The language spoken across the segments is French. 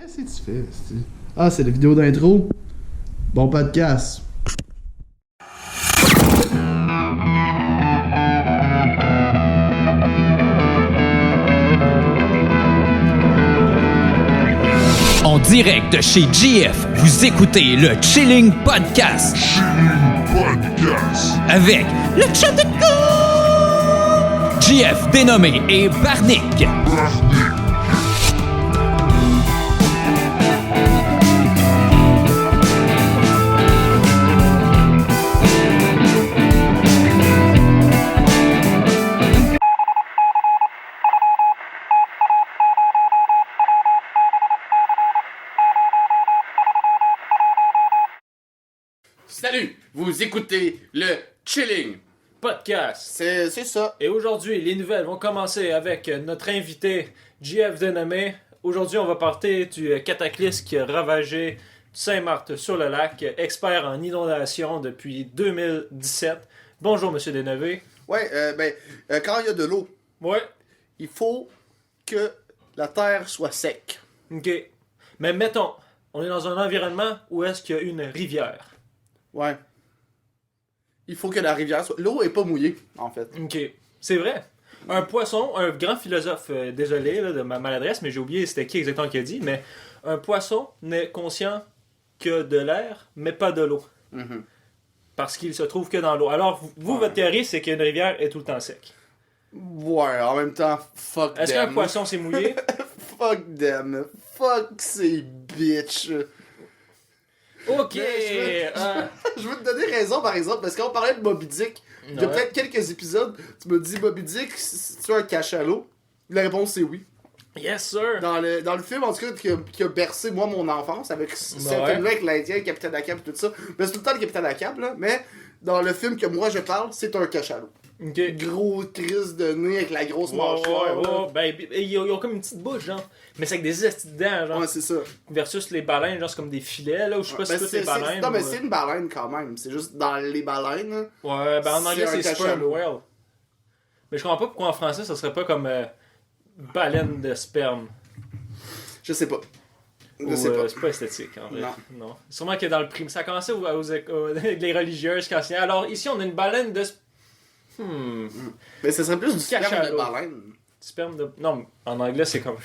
Qu'est-ce que tu fais? Ah, c'est la vidéo d'intro? Bon podcast. En direct de chez GF, vous écoutez le Chilling Podcast. Avec le chat de go! GF dénommé et Barnick. Salut, vous écoutez le Chilling Podcast. C'est ça. Et aujourd'hui, les nouvelles vont commencer avec notre invité, JF Dénommé. Aujourd'hui, on va parler du cataclysme qui a ravagé Saint-Marthe-sur-le-Lac, expert en inondation depuis 2017. Bonjour, Monsieur Dénommé. Ouais, quand il y a de l'eau, Ouais, il faut que la terre soit sec. ok. Mais mettons, on est dans un environnement où est-ce qu'il y a une rivière. Ouais. Il faut que la rivière soit... L'eau est pas mouillée, en fait. Ok, c'est vrai. Un poisson, un grand philosophe, désolé là, de ma maladresse, mais j'ai oublié c'était qui exactement qui a dit, mais un poisson n'est conscient que de l'air, mais pas de l'eau. Mhm. Parce qu'il se trouve que dans l'eau. Alors, vous, votre théorie, c'est qu'une rivière est tout le temps sec. Ouais, en même temps, fuck Est-ce them. qu'un poisson s'est mouillé? Fuck them. Fuck ces bitches. Ok! Mais je veux te donner raison, par exemple, parce qu'on parlait de Moby Dick. Il y a Ouais. peut-être quelques épisodes, tu me dis, Moby Dick, c'est un cachalot? La réponse, c'est oui. Yes, sir! Dans le film, en tout cas, qui a bercé, moi, mon enfance, avec ce Ouais. film-là, avec l'Indien, le Capitaine Ahab et tout ça. Mais c'est tout le temps le Capitaine Ahab, là. Mais dans le film que moi, je parle, c'est un cachalot. Ok. Gros crise de nez avec la grosse Ouais, mâchoire. ouais, là. ouais. Ben, ils ont comme une petite bouche, genre. Mais c'est avec des estis dents, genre. Ouais, c'est ça. Versus les baleines, genre, c'est comme des filets, là, ou je sais pas si Ben, c'est toutes les baleines. non, mais ou, c'est une baleine quand même. C'est juste dans les baleines. là. Ouais, ben en anglais C'est un c'est sperm cachalot. whale. Mais je comprends pas pourquoi en français ça serait pas comme baleine de sperme. Je sais pas. Je Ou, sais pas. c'est pas esthétique en vrai. Non. Sûrement que dans le prime. Ça a commencé avec les religieuses quand c'est. Alors ici on a une baleine de Mais ce serait plus du sperme de Cachalot. baleine. sperme de. Non, en anglais c'est comme.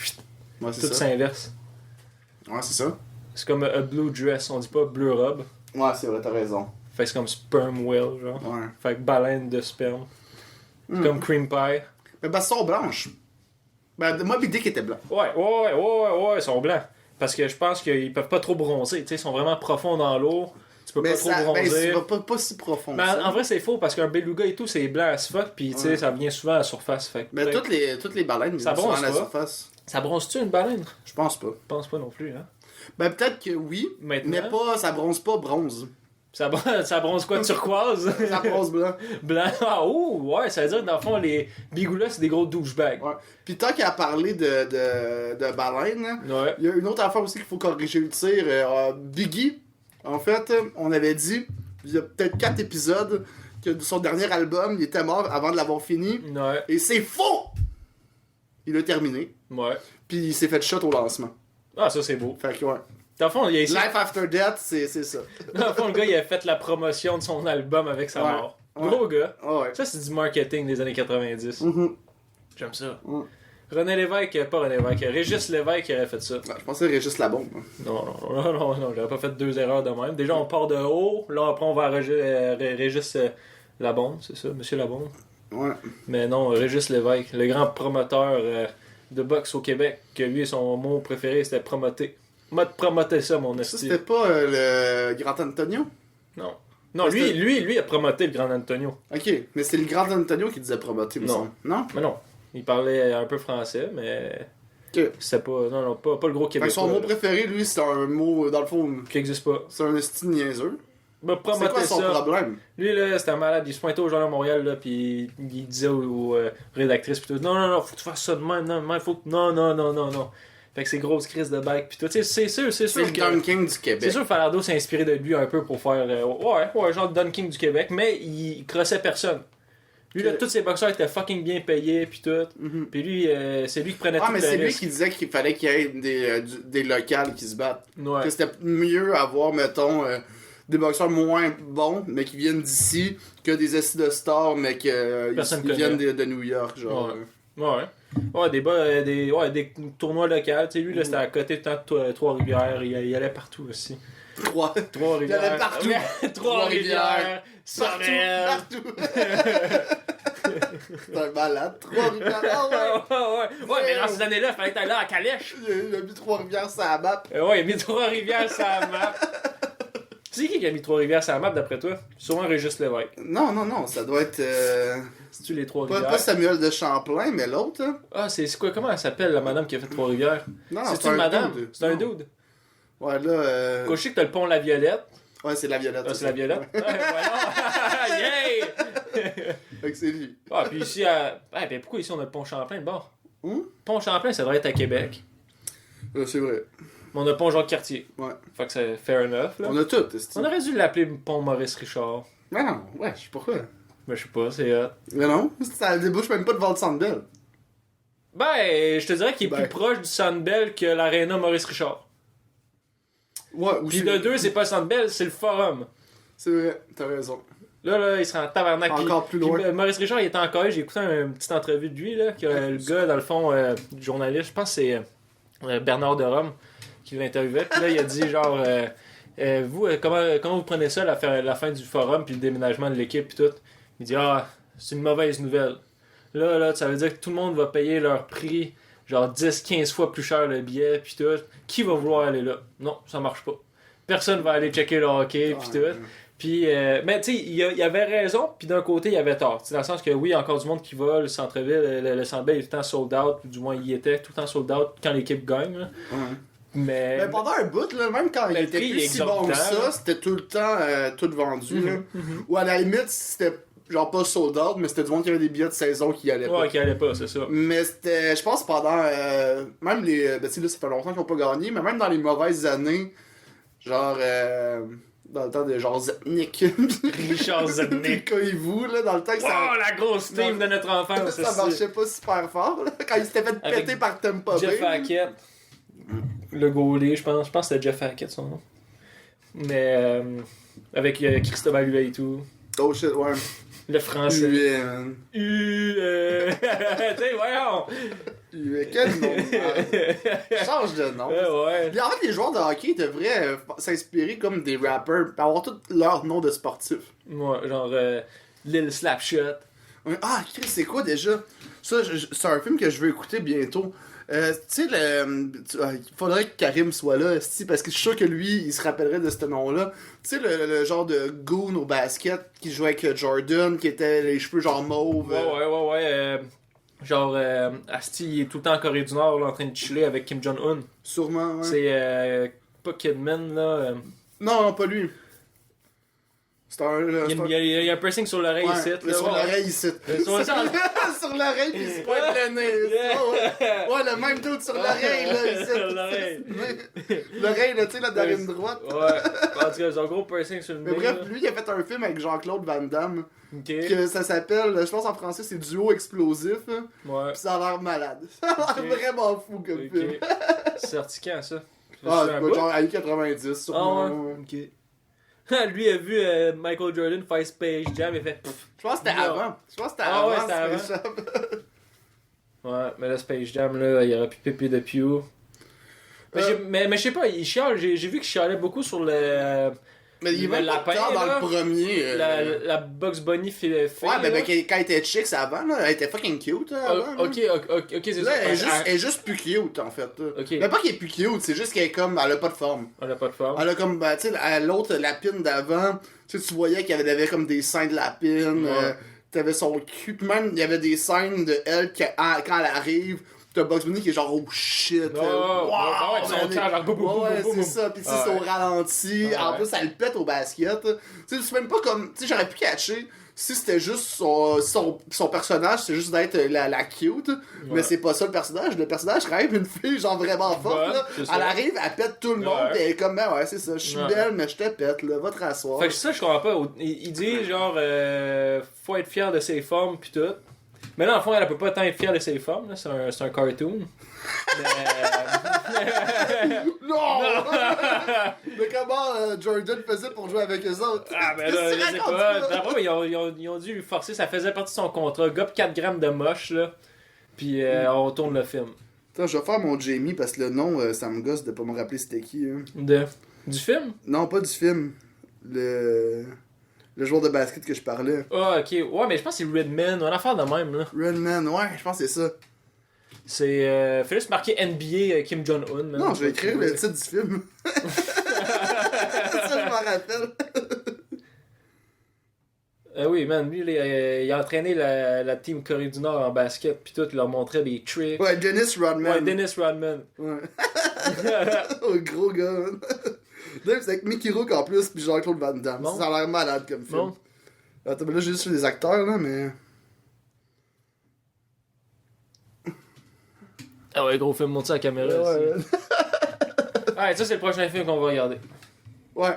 Ouais, c'est Tout ça. s'inverse. Ouais, c'est ça. C'est comme a blue dress, on dit pas bleu robe. Ouais, c'est vrai, t'as raison. Fait que c'est comme sperm whale, genre. Ouais. Fait que baleine de sperme. C'est comme cream pie. Mais parce qu'elles sont blanches. Ben, Moby Dick était blanc. Ouais, ils sont blancs. Parce que je pense qu'ils peuvent pas trop bronzer. Tu sais, ils sont vraiment profonds dans l'eau. Tu peux Mais pas trop ça, bronzer. c'est pas si profond. Mais ça. en vrai, c'est faux parce qu'un beluga et tout, c'est blanc as fuck. Puis tu sais, Ouais. ça vient souvent à la surface. Fait que Mais peut-être- toutes les baleines, Ça ils sont bronze à la pas. surface. Ça bronze-tu une baleine? Je pense pas. Je pense pas non plus, hein. Ben, peut-être que oui, Maintenant? mais pas, ça bronze pas bronze. Ça bronze quoi, turquoise? Ça bronze blanc. Blanc. Ah, oh, ouais, ça veut dire que dans le fond, les bigoulas, c'est des gros douchebags. Ouais. Puis tant qu'à parler de baleines, hein, Ouais. il y a une autre affaire aussi qu'il faut corriger le tir. Biggie, en fait, on avait dit, il y a peut-être 4 épisodes, que son dernier album, il était mort avant de l'avoir fini. Ouais. Et c'est faux! Il a terminé. Ouais. Puis il s'est fait shot au lancement. Ah, ça, c'est beau. Fait que ouais. Dans le fond, il a essayé- Life After Death, c'est ça. dans le fond, le gars, il a fait la promotion de son album avec sa Ouais. mort. Ouais. Gros gars. Ah ouais. Ça, c'est du marketing des années 90. Mhm. J'aime ça. Mm. René Lévesque, pas René Lévesque, Régis Lévesque qui aurait fait ça. Ouais, je pensais Régis Labombe. Non, j'aurais pas fait deux erreurs de même. Déjà, on part de haut, là, après, on va à Régis Labombe, c'est ça, Monsieur Labombe. Ouais. Mais non, Régis Lévesque, le grand promoteur de boxe au Québec, que lui, son mot préféré, c'était promoter. M'a promoté ça, mon Ça, esti. c'était pas le Grand Antonio? Non. Non, lui a promoté le grand Antonio. Ok, mais c'est le Grand Antonio qui disait promoter, me Non. semble. Non? Mais non. Il parlait un peu français, mais. Ok. C'était pas. Non, pas le gros Fait que québécois. son mot là, préféré, lui, c'est un mot, dans le fond, qui existe pas. c'est un esti niaiseux. M'a C'est promoté quoi son ça. problème? Lui, là, c'était un malade. Il se pointait au Journal de Montréal, là, pis il disait aux rédactrices, pis tout, non, faut que tu fasses ça de même, non, faut que. Non. Fait que c'est grosse crise de bague, pis tout. Tu sais, c'est sûr C'est le que. Don King du C'est Québec. sûr que Falardeau s'est inspiré de lui un peu pour faire. Ouais, genre Don King du Québec, mais il crossait personne. Lui, là, tous ses boxeurs étaient fucking bien payés, pis tout. Pis lui, c'est lui qui prenait tout mais le c'est lui risque. qui disait qu'il fallait qu'il y ait des locales qui se battent. Ouais. Que c'était mieux avoir, mettons, des boxeurs moins bons, mais qui viennent d'ici, que des SC de stars, mais qui Personne viennent connaît. de New York, genre. Ouais. Ouais, des tournois locaux. Tu sais, lui, là, c'était à côté de Trois-Rivières. Il allait partout aussi. Trois-Rivières. Il y en a partout. Trois-Rivières. Sorel. Partout! C'est un malade. Trois-Rivières. Ah ouais! Ouais, mais dans ces années-là, il fallait que t'ailles là à Calèche. Il a mis Trois-Rivières sur la map. Ouais, il a mis Trois-Rivières sur la map. C'est qui a mis Trois-Rivières sur la map d'après toi? Sûrement Régis Lévesque. Non, ça doit être. C'est-tu les Pas Trois-Rivières? Samuel de Champlain, mais l'autre. Hein? Ah, c'est quoi? Comment elle s'appelle, la madame qui a fait Trois-Rivières? Non, C'est une madame? dude. C'est un Non. dude? Ouais, là. Je sais que t'as le pont La Violette. Ouais, c'est la Violette. Ah, c'est la Violette? Ouais, voilà! Yay! Fait que c'est lui. Ah, puis ici, ben pourquoi ici on a le pont Champlain de bord? Hum? Pont Champlain, ça devrait être à Québec. C'est vrai. Mais on a pont Jacques-Cartier. Ouais. Fait que c'est fair enough, là. On a tout, c'est On aurait dû l'appeler pont Maurice Richard. Non, ouais, je sais pourquoi. Ben, je sais pas, c'est Mais non, ça débouche même pas devant le Centre Bell. Ben, je te dirais qu'il est Ben. plus proche du Centre Bell que l'Arena Maurice Richard. Ouais, ou Puis de deux, c'est pas le Centre Bell, c'est le Forum. C'est vrai, t'as raison. Là, il serait en tabarnak. Encore plus loin. Puis, Maurice Richard, il était encore, j'ai écouté une petite entrevue de lui, là, que le gars, dans le fond, journaliste, je pense que c'est Bernard de Rome qui l'interviewait. Puis là, il a dit genre, vous, comment vous prenez ça, la fin du forum, puis le déménagement de l'équipe, puis tout? Il dit, c'est une mauvaise nouvelle. Là, ça veut dire que tout le monde va payer leur prix, genre 10-15 fois plus cher le billet, puis tout. Qui va vouloir aller là? Non, ça marche pas. Personne va aller checker le hockey, puis tout. Puis, mais tu sais, il avait raison, puis d'un côté, il avait tort. T'sais, dans le sens que oui, il y a encore du monde qui va, le centre-ville, le centre-ville est tout le temps sold out, ou du moins il était tout le temps sold out quand l'équipe gagne. Là. Ouais. Mais pendant un bout, là, même quand il le était prix plus est si bon que exorbitant, ça, là. c'était tout le temps tout vendu. Là. Ou à la limite, c'était genre pas sold out, mais c'était du monde qui avait des billets de saison qui allaient pas. ouais, qui allait pas, c'est ça. Mais c'était, je pense, pendant. Même les. Ben, tu sais, là, ça fait longtemps qu'ils ont pas gagné, mais même dans les mauvaises années, genre. Dans le temps de genre Zetnik. Richard Zednik. Koivu, là, dans le temps que ça. Wow, la grosse team de notre enfance. Ça marchait pas super fort, là, quand il s'était fait Avec péter par Tampa Jeff Bay. Hackett. Le goalie, je pense. Je pense que c'était Jeff Hackett son nom. Mais avec Christophe Alluet et tout. Oh shit, ouais. Le français. man. Tu sais, voyons. Quel nom? Change de nom. Ouais. En fait, les joueurs de hockey devraient s'inspirer comme des rappers, pis avoir tous leurs noms de sportifs. Moi, genre Lil Slapshot. Ouais. Ah, Chris, c'est quoi déjà? Ça, c'est un film que je veux écouter bientôt. Tu sais, il faudrait que Karim soit là, parce que je suis sûr que lui, il se rappellerait de ce nom-là. Tu sais, le genre de goon au basket qui jouait avec Jordan, qui était les cheveux genre mauve. Ouais. Genre, Asti, il est tout le temps en Corée du Nord, là, en train de chiller avec Kim Jong-un. Sûrement, ouais. C'est pas Kidman, là. Non, pas lui. C'est un. Il y a un pressing sur l'oreille ici. Ouais, sur l'oreille ici. Sur Sur l'oreille, pis il se pointe le nez. Yeah. Ouais, le même doute sur l'oreille, là, ici. Sur l'oreille. L'oreille, là, tu sais, la narine droite. Ouais. En tout cas, ils ont un gros pressing sur le nez. Mais bref, là. lui, il a fait un film avec Jean-Claude Van Damme. Ok. Que ça s'appelle, je pense en français, c'est Duo Explosif. Hein, Ouais. pis ça a l'air malade. Ça a l'air Ok. vraiment fou comme film. Ok. C'est sorti quand ça? Ah, C'est un c'est bout? genre années 90, sûrement. Ah ouais. Ok. Lui a vu Michael Jordan faire Space Jam et fait pff. Je pense que c'était Non. avant. Je pense que c'était Ah ouais, avant. c'était Space Jam. Ouais, mais le Space Jam, là, il aurait pu pipi de Pew. Mais je sais pas, il chiale. J'ai vu qu'il chialait beaucoup sur le. Mais il Le va lapin, pas dans là. le premier. La Bugs Bunny fille. Ouais, mais là. quand elle était chick, c'est avant, là. Elle était fucking cute, là, avant. Ok, c'est Là, ça. elle est juste plus cute, en fait. Là. Ok. Mais pas qu'elle est plus cute, c'est juste qu'elle est comme. Elle a pas de forme. On a pas de forme. Elle a comme. Ben, tu sais, l'autre lapine d'avant, tu sais, tu voyais qu'il y avait comme des seins de lapine. Ouais. T'avais son cul. Puis même, il y avait des scènes de elle quand elle arrive. T'as Bugs Bunny qui est genre, oh shit. Oh, ouais, son man, cœur, genre, boum, boum, ouais, boum, boum, c'est ça. Puis Ah c'est au ouais. ralenti. Ah En ouais. plus, elle le pète au basket. Tu sais, c'est même pas comme. Tu sais, j'aurais pu catcher si c'était juste son personnage, c'est juste d'être la cute, mais c'est pas ça le personnage. Le personnage rêve une fille genre vraiment forte, là. Elle arrive, elle pète tout le monde, et elle est comme, ben ouais, c'est ça, je suis belle, mais je te pète, là, va te rasseoir. Fait que ça, je comprends pas. Il dit genre, faut être fier de ses formes pis tout. Mais là, en fond, elle peut pas tant être fière de ses formes, là. C'est un cartoon. Non! Mais comment Jordan faisait pour jouer avec eux autres? Ah, ben là, je sais pas. D'après moi, ils ont dû lui forcer, ça faisait partie de son contrat. Gobe 4 grammes de moche, là. Puis on tourne le film. Attends, je vais faire mon Jamie parce que le nom, ça me gosse de pas me rappeler c'était qui. Hein. Du film? Non, pas du film. Le joueur de basket que je parlais. Ah, ok. Ouais, mais je pense que c'est Redman. On a affaire de même, là. Redman, ouais, je pense que c'est ça. C'est. Fais juste marquer NBA Kim Jong-un. Non, je vais écrire le titre du film. Ça, je m'en rappelle. Oui, man, lui, il a entraîné la team Corée du Nord en basket, pis tout, il leur montrait des tricks. Ouais, Dennis Rodman. Ouais, Dennis Rodman. Ouais. Oh, gros gars, man. Là, c'est avec Mickey Rourke en plus, pis Jean-Claude Van Damme. Bon. Ça a l'air malade comme film. Bon. Attends, mais là, j'ai juste les acteurs, là, mais. Ah ouais, gros film, monte ça à la caméra. Ouais, Ouais, ça, c'est le prochain film qu'on va regarder. ouais.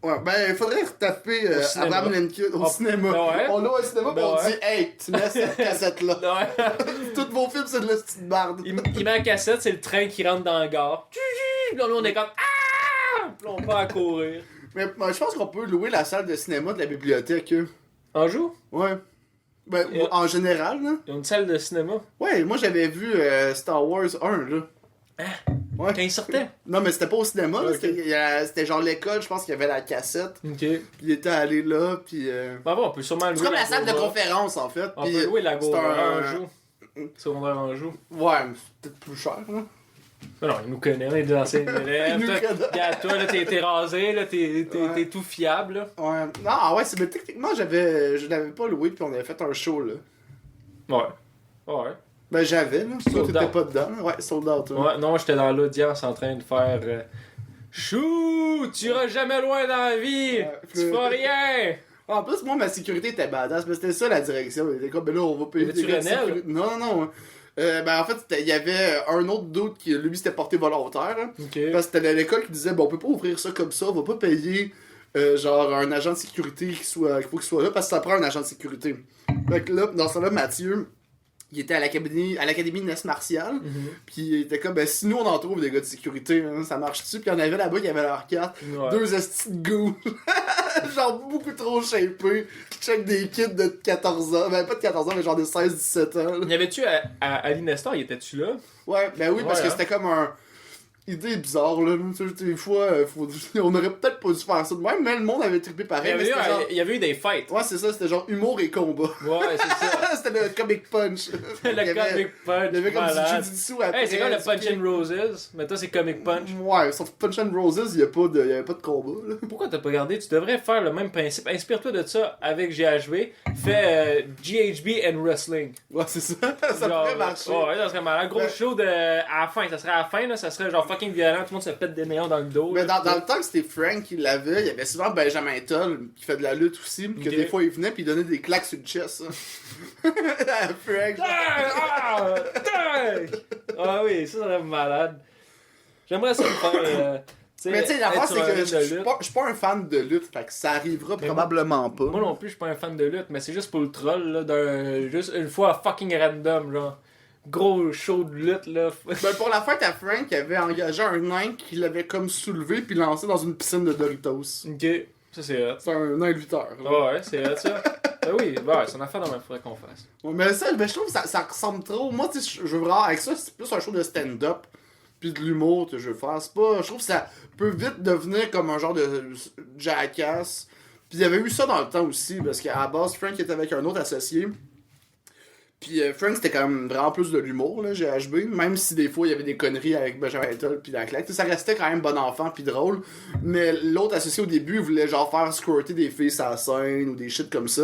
Ouais, ben, il faudrait retaper Abraham Lincoln au cinéma. Ben ouais. On l'a au cinéma, pis on ouais. dit, hey, tu mets cette cassette-là. Ouais. Tous vos films, c'est de la petite barde. Il met la cassette, c'est le train qui rentre dans la gare. Puis là, on est comme. Ah! Puis là, on part à courir. Mais je pense qu'on peut louer la salle de cinéma de la bibliothèque. En joue? Ouais. Ben, Yeah. en général, là. Il y a une salle de cinéma. Ouais, moi j'avais vu Star Wars 1, là. Ouais. Quand il sortait. Non, mais c'était pas au cinéma, là, Ok. c'était genre l'école, je pense qu'il y avait la cassette. Ok. Puis il était allé là, puis. Ben bon, on peut sûrement louer. C'est comme la salle de Gora. conférence, en fait. On puis peut louer la c'est Gora en joue. Secondaire en joue. Ouais, mais c'est peut-être plus cher, là. Mais non, il nous connaît, on est des anciens élèves. Il nous Toi, connaît. regarde, toi, là, t'es rasé, là, t'es tout fiable, là. Ouais. Non, ah ouais, mais techniquement, je l'avais pas loué, puis on avait fait un show, là. Ouais. Ben, j'avais, là. Toi, Sold t'étais out. pas dedans. Ouais, sold out, là. Ouais, non, j'étais dans l'audience en train de faire. Chou! Tu iras jamais loin dans la vie! Ouais, Tu feras rien! En plus, moi, ma sécurité était badass, mais c'était ça la direction. Il était comme, ben là, on va payer Mais tu gars de Renel? sécurité. Non. Ben, en fait, il y avait un autre doute qui, lui, s'était porté volontaire. Hein, Ok. parce que c'était l'école qui disait, bon, on peut pas ouvrir ça comme ça, on va pas payer, genre, un agent de sécurité qu'il faut qu'il soit là, parce que ça prend un agent de sécurité. Fait que là, dans ce là Mathieu, il était à l'académie de Ness Martial, puis il était comme, ben, si nous on en trouve des gars de sécurité, hein, ça marche-tu? Puis il y en avait là-bas qui avaient leur carte, Ouais. 2 estis de goût, genre beaucoup trop shapés, qui check des kids de 14 ans, ben pas de 14 ans, mais genre de 16-17 ans. Là. Y avait-tu à l'Inestor, il était-tu là? Ouais, ben oui, parce Ouais, que hein. c'était comme un... Idée bizarre, là. Tu sais, des fois, on aurait peut-être pas dû faire ça de même, mais le monde avait trippé Il pareil. y Mais c'était genre... il y avait eu des fights. Ouais, c'est ça, c'était genre humour et combat. Ouais, c'est ça. C'était le comic punch. Il y Le avait- Comic Punch. Il y avait comme malade. du jujitsu après. Hey, c'est quoi le du Punch kick. and Roses? Mais toi, c'est Comic Punch. Ouais, sauf Punch and Roses, il y avait pas de combat, là. Pourquoi t'as pas regardé? Tu devrais faire le même principe. Inspire-toi de ça avec GHB. Fais GHB and Wrestling. Ouais, c'est ça. Ça Genre, pourrait marcher. Ouais, ça serait malade. Gros Ouais. show à la fin. Ça serait à la fin, là. Ça serait genre fucking violent. Tout le monde se pète des néons dans le dos. Mais là. dans le temps que c'était Frank qui l'avait, il y avait souvent Benjamin Toll qui fait de la lutte aussi, que Ok. des fois il venait puis il donnait des claques sur le chest. À Frank. Ah oui, ça serait malade. J'aimerais ça le faire. Mais tu sais, l'affaire être c'est sur un que ring je de suis lutte. pas un fan de lutte, fait que ça arrivera Mais probablement pas. Moi non plus, je suis pas un fan de lutte, mais c'est juste pour le troll, là, juste une fois fucking random, genre. Gros show de lutte, là. Ben pour la fête à Frank, il avait engagé un nain qui l'avait comme soulevé puis lancé dans une piscine de Doritos. Ok, ça c'est hot. C'est un nain lutteur. là. Ouais, c'est hot ça. Ben oui, ouais, c'est une affaire dans ma faudrait qu'on fasse. Ouais, mais ça, ben, je trouve que ça ressemble trop. Moi, tu sais, je veux vraiment, avec ça, c'est plus un show de stand-up. Puis de l'humour que je veux faire. C'est pas. Je trouve que ça peut vite devenir comme un genre de jackass. Puis il y avait eu ça dans le temps aussi, parce qu'à la base, Frank était avec un autre associé. Puis Frank, c'était quand même vraiment plus de l'humour, là, GHB. Même si des fois, il y avait des conneries avec Benjamin Toll puis la claque. Ça restait quand même bon enfant puis drôle. Mais l'autre associé au début, il voulait genre faire squirter des filles sur la scène ou des shit comme ça.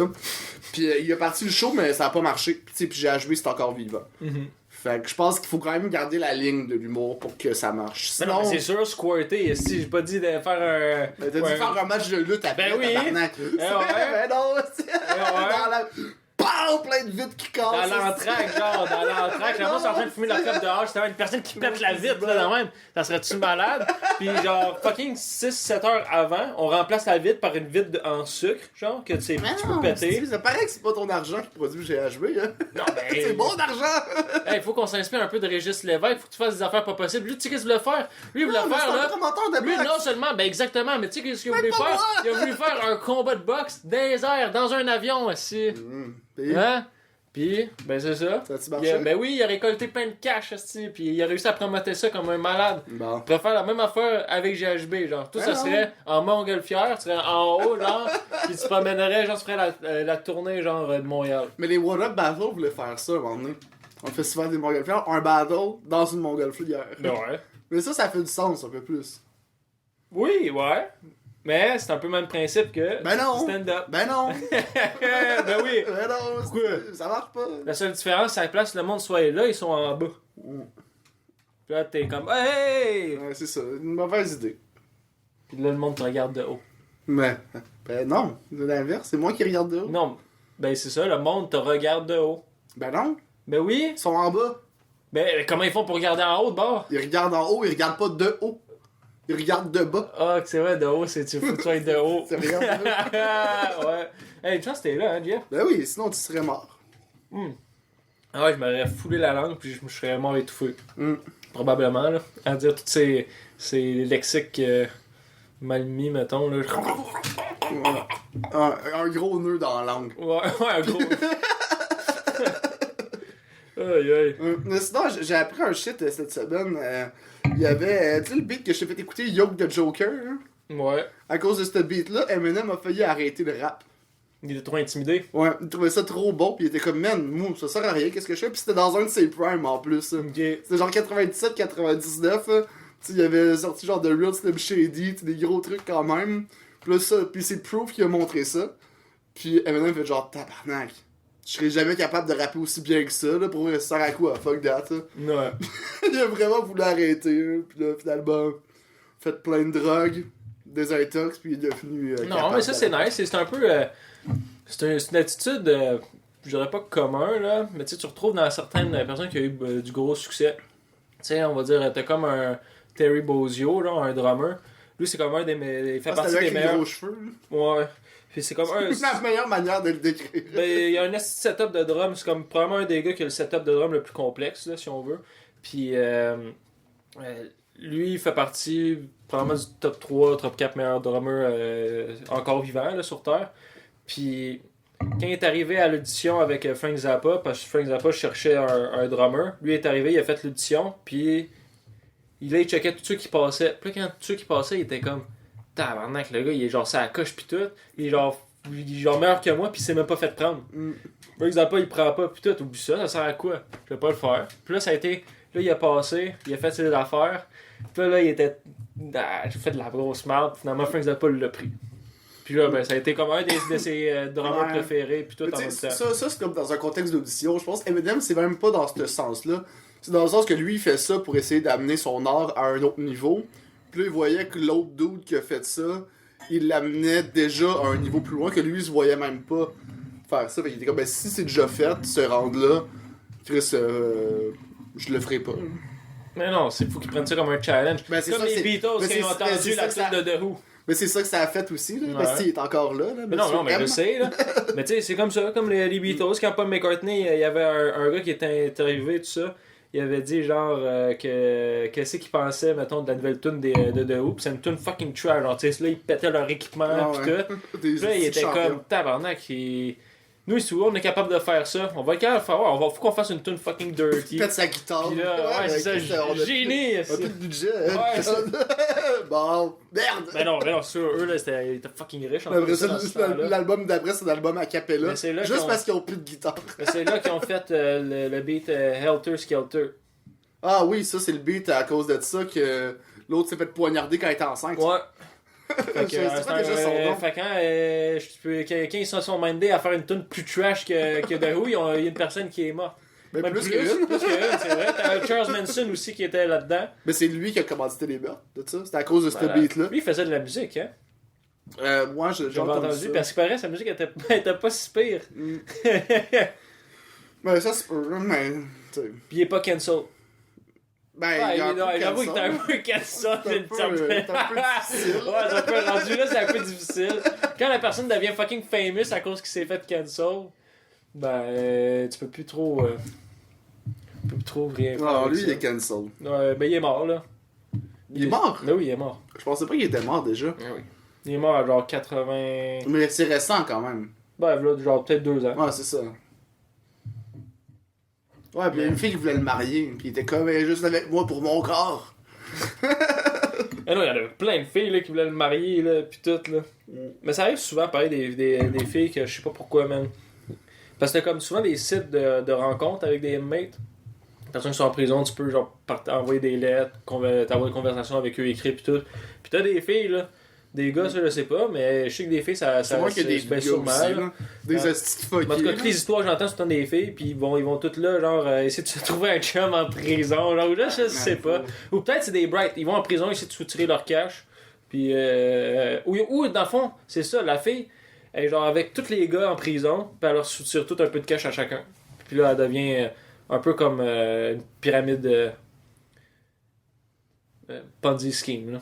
Puis il a parti le show, mais ça a pas marché. Puis GHB, c'est encore vivant. Fait que je pense qu'il faut quand même garder la ligne de l'humour pour que ça marche. Mais non, Sinon, mais c'est sûr, squirter, si j'ai pas dit de faire un. ben, t'as ouais, dû faire un match de lutte après, Ben oui. tabarnak. ouais. Ben non, ouais. dans la... Pow! Plein de vitres qui cassent. Dans l'entraque, genre, dans l'entraque, la moi, c'est en train de fumer leur clope dehors, justement, une personne qui pète la vitre, là, dans même. Ça serait-tu malade? Puis, genre, fucking 6-7 heures avant, on remplace la vitre par une vitre en sucre, genre, que tu sais, tu peux péter. Ça paraît que c'est pas ton argent qui produit GHB, hein. Non, ben. C'est bon d'argent! Hey, faut qu'on s'inspire un peu de Régis Lévesque, faut que tu fasses des affaires pas possibles. Lui, tu sais qu'est-ce qu'il voulait faire? Lui, il voulait Non, mais faire, c'est un là. promoteur de Lui, boxe. non seulement, ben exactement, mais tu sais qu'est-ce qu'il a voulu pas faire? moi! Il a voulu faire un combat de boxe dans les airs, dans un avion aussi. Puis, Hein? Puis, ben c'est ça. ça a-tu marché? Ben oui, il a récolté plein de cash, aussi, puis il a réussi à promoter ça comme un malade. Bon. Il pourrait faire la même affaire avec GHB, genre. Tout Ben ça non. serait en montgolfière, tu serais en haut, genre, puis tu te promènerais, genre, tu ferais la tournée, genre, de Montréal. Mais les What Up Battle voulaient faire ça à un moment donné. On fait souvent des montgolfières, un battle dans une montgolfière. Ben ouais. Mais ça fait du sens un peu plus. Oui, ouais. Mais c'est un peu le même principe que Ben non! stand-up. Ben non! Ben oui. Ben non! Pourquoi? Ça marche pas! La seule différence, c'est à la place le monde soit là, ils sont en bas. Puis là, t'es comme, hey! Ouais, c'est ça, une mauvaise idée. Puis là, le monde te regarde de haut. Mais, ben non, c'est l'inverse, c'est moi qui regarde de haut. Non, ben c'est ça, le monde te regarde de haut. Ben non, Ben oui. ils sont en bas. Ben comment ils font pour regarder en haut de bord? Ils regardent en haut, ils regardent pas de haut. Ils regardent de bas. Ah, c'est vrai, de haut, c'est tu faut que tu sois de haut. Ils regardent de bas. Ouais. Hey, une chance t'es là, hein, Jeff? Ben oui, sinon tu serais mort. Ah ouais, je m'aurais foulé la langue, puis je me serais mort étouffé. Mm. Probablement, là. À dire tous ces lexiques mal mis, mettons, là. Voilà. Un gros nœud dans la langue. Ouais, un gros. Aïe, aïe. Mais sinon, j'ai appris un shit cette semaine. Il y avait, tu sais, le beat que je t'ai fait écouter, Yoke the Joker. Hein? Ouais. À cause de ce beat-là, Eminem a failli arrêter le rap. Il était trop intimidé. Ouais, il trouvait ça trop bon, puis il était comme, man, moi, ça sert à rien, qu'est-ce que je fais? Puis c'était dans un de ses primes en plus. Ok. C'était genre 97-99. Tu sais, il avait sorti genre de Real Slim Shady, tu sais, des gros trucs quand même. Puis là, ça, puis c'est Proof qui a montré ça. Puis Eminem fait genre, tabarnak. Je serais jamais capable de rapper aussi bien que ça, là, pour vrai, ça sert à quoi? Fuck that, là. Ouais. Il a vraiment voulu arrêter, hein. Puis là, finalement, fait plein de drogues, des intox, puis il est devenu. Non, mais ça, c'est nice. C'est un peu. C'est une attitude, je dirais pas commun, là, mais tu sais, tu retrouves dans certaines personnes qui ont eu du gros succès. Tu sais, on va dire, t'as comme un Terry Bozzio, genre, un drummer. Lui, c'est comme un des. Il fait partie des avec les meilleurs. gros cheveux, là. Ouais. Puis c'est comme un. C'est la meilleure manière de le décrire. Ben, il y a un esti de setup de drum, c'est comme probablement un des gars qui a le setup de drum le plus complexe, là, si on veut. Puis lui, il fait partie probablement du top 3, top 4 meilleurs drummers encore vivants là, sur Terre. Puis quand il est arrivé à l'audition avec Frank Zappa, parce que Frank Zappa cherchait un drummer, lui est arrivé, il a fait l'audition, puis il checkait tous ceux qui passaient. Puis là, quand tous ceux qui passaient, il était comme tabarnak, le gars, il est genre ça à coche pis tout. Il est genre meilleur que moi pis il s'est même pas fait prendre. Par exemple, il prend pas pis tout, oublie ça sert à quoi? Je vais pas le faire. Puis là, ça a été. Là, il a passé, il a fait ses affaires. Puis là, il était. J'ai fait de la grosse merde. Finalement, Frank Zappa l'a pris. Puis là, ben, ça a été comme un de ses drummers préférés pis tout en même temps. Ça, c'est comme dans un contexte d'audition. Je pense qu'Eminem, c'est même pas dans ce sens-là. C'est dans le sens que lui, il fait ça pour essayer d'amener son art à un autre niveau. Puis là, il voyait que l'autre dude qui a fait ça, il l'amenait déjà à un niveau plus loin que lui, il se voyait même pas faire ça. Fait qu'il était comme, ben si c'est déjà fait, ce round-là, Chris, je le ferai pas. Mais non, c'est fou qu'ils prennent ça comme un challenge. Ben, c'est comme ça, les c'est- Beatles mais qui c'est- ont mais entendu c'est la ça que tune de The Who. Mais c'est ça que ça a fait aussi, là. Ouais. Parce qu'il est encore là, Mais non, non, mais je M. sais, là. Mais tu sais, c'est comme ça, comme les Beatles, quand Paul McCartney, il y avait un gars qui était interviewé, tout ça. Il avait dit, genre, qu'est-ce qu'il pensait, mettons, de la nouvelle tune de The Who. Pis c'est une tune fucking trash. Genre, tu sais, là, ils pétaient leur équipement, Ah, pis ouais. tout. Des Puis là, il était champions. comme tabarnak. Nous, ici, on est capable de faire ça. On va être capable de faire. Faut qu'on fasse une tune fucking dirty. Il pète sa guitare. Puis là, ouais, c'est ça, on a génie. plus- on a plus de budget. Hein. Ouais, c'est- Bon, merde! Mais non, c'est sûr, eux, là, ils étaient fucking riches. En Après plus, ça, dans ce temps-là. l'album d'après, c'est l'album a cappella. Mais c'est là Juste qu'on- parce qu'ils ont plus de guitare. Mais c'est là qu'ils ont fait le beat Helter Skelter. Ah oui, ça, c'est le beat à cause de ça que l'autre s'est fait poignarder quand il était enceinte. Ouais. Fait que, Je sais pas déjà son nom. fait quand ils se sont mindés à faire une tune plus trash que The Who, il y a une personne qui est morte. Mais Même plus qu'une. Plus qu'une, c'est vrai. T'avais Charles Manson aussi qui était là-dedans. Mais c'est lui qui a commandité les meurtres de ça. C'était à cause de ce Voilà. beat-là. Lui, il faisait de la musique, hein. Moi, j'ai J'avais entendu entendu, ça. parce qu'il paraît sa musique était pas si pire. Ben, ça, c'est pas... Mais, tu sais... Puis il est pas cancel. Ben, Ouais, il y a un peu j'avoue que t'es un cancel. peu cancel. C'est un peu difficile. Ouais, c'est un peu rendu là, c'est un peu difficile. Quand la personne devient fucking famous à cause qu'il s'est fait cancel, ben, tu peux plus trop. Tu peux plus trop rien faire. Non, avec lui, ça. il est cancel. Ouais, ben, il est mort, là. Il est mort? Ben oui, il est mort. Je pensais pas qu'il était mort déjà. Ben oui. Il est mort à genre 80. Mais c'est récent quand même. Ben, là, genre peut-être 2 ans. Ouais, c'est ça. Ouais, pis il y a une fille qui voulait le marier, pis il était comme juste avec moi pour mon corps. Ah non, il y en avait plein de filles là, qui voulaient le marier, là, pis tout, là. Mais ça arrive souvent, pareil, des filles que je sais pas pourquoi, man. Parce que t'as comme souvent des sites de rencontres avec des inmates. Les personnes qui sont en prison, tu peux genre envoyer des lettres, t'envoyer une conversation avec eux écrites pis tout. Pis t'as des filles, là. Des gars, ça je sais pas, mais je sais que des filles, ça C'est moi qui ai des ben, gars sûrement, aussi, là. là. Des Ouais. hosties fuckés. En tout cas, là. toutes les histoires que j'entends, c'est tout le temps des filles, puis ils vont toutes là, genre, essayer de se trouver un chum en prison, genre, là, je sais pas. Ou peut-être c'est des brights, ils vont en prison, essayer de soutirer leur cash, puis, ou dans le fond, c'est ça, la fille, elle est genre avec tous les gars en prison, puis elle leur soutire tout un peu de cash à chacun. Puis là, elle devient un peu comme une pyramide Ponzi scheme, là.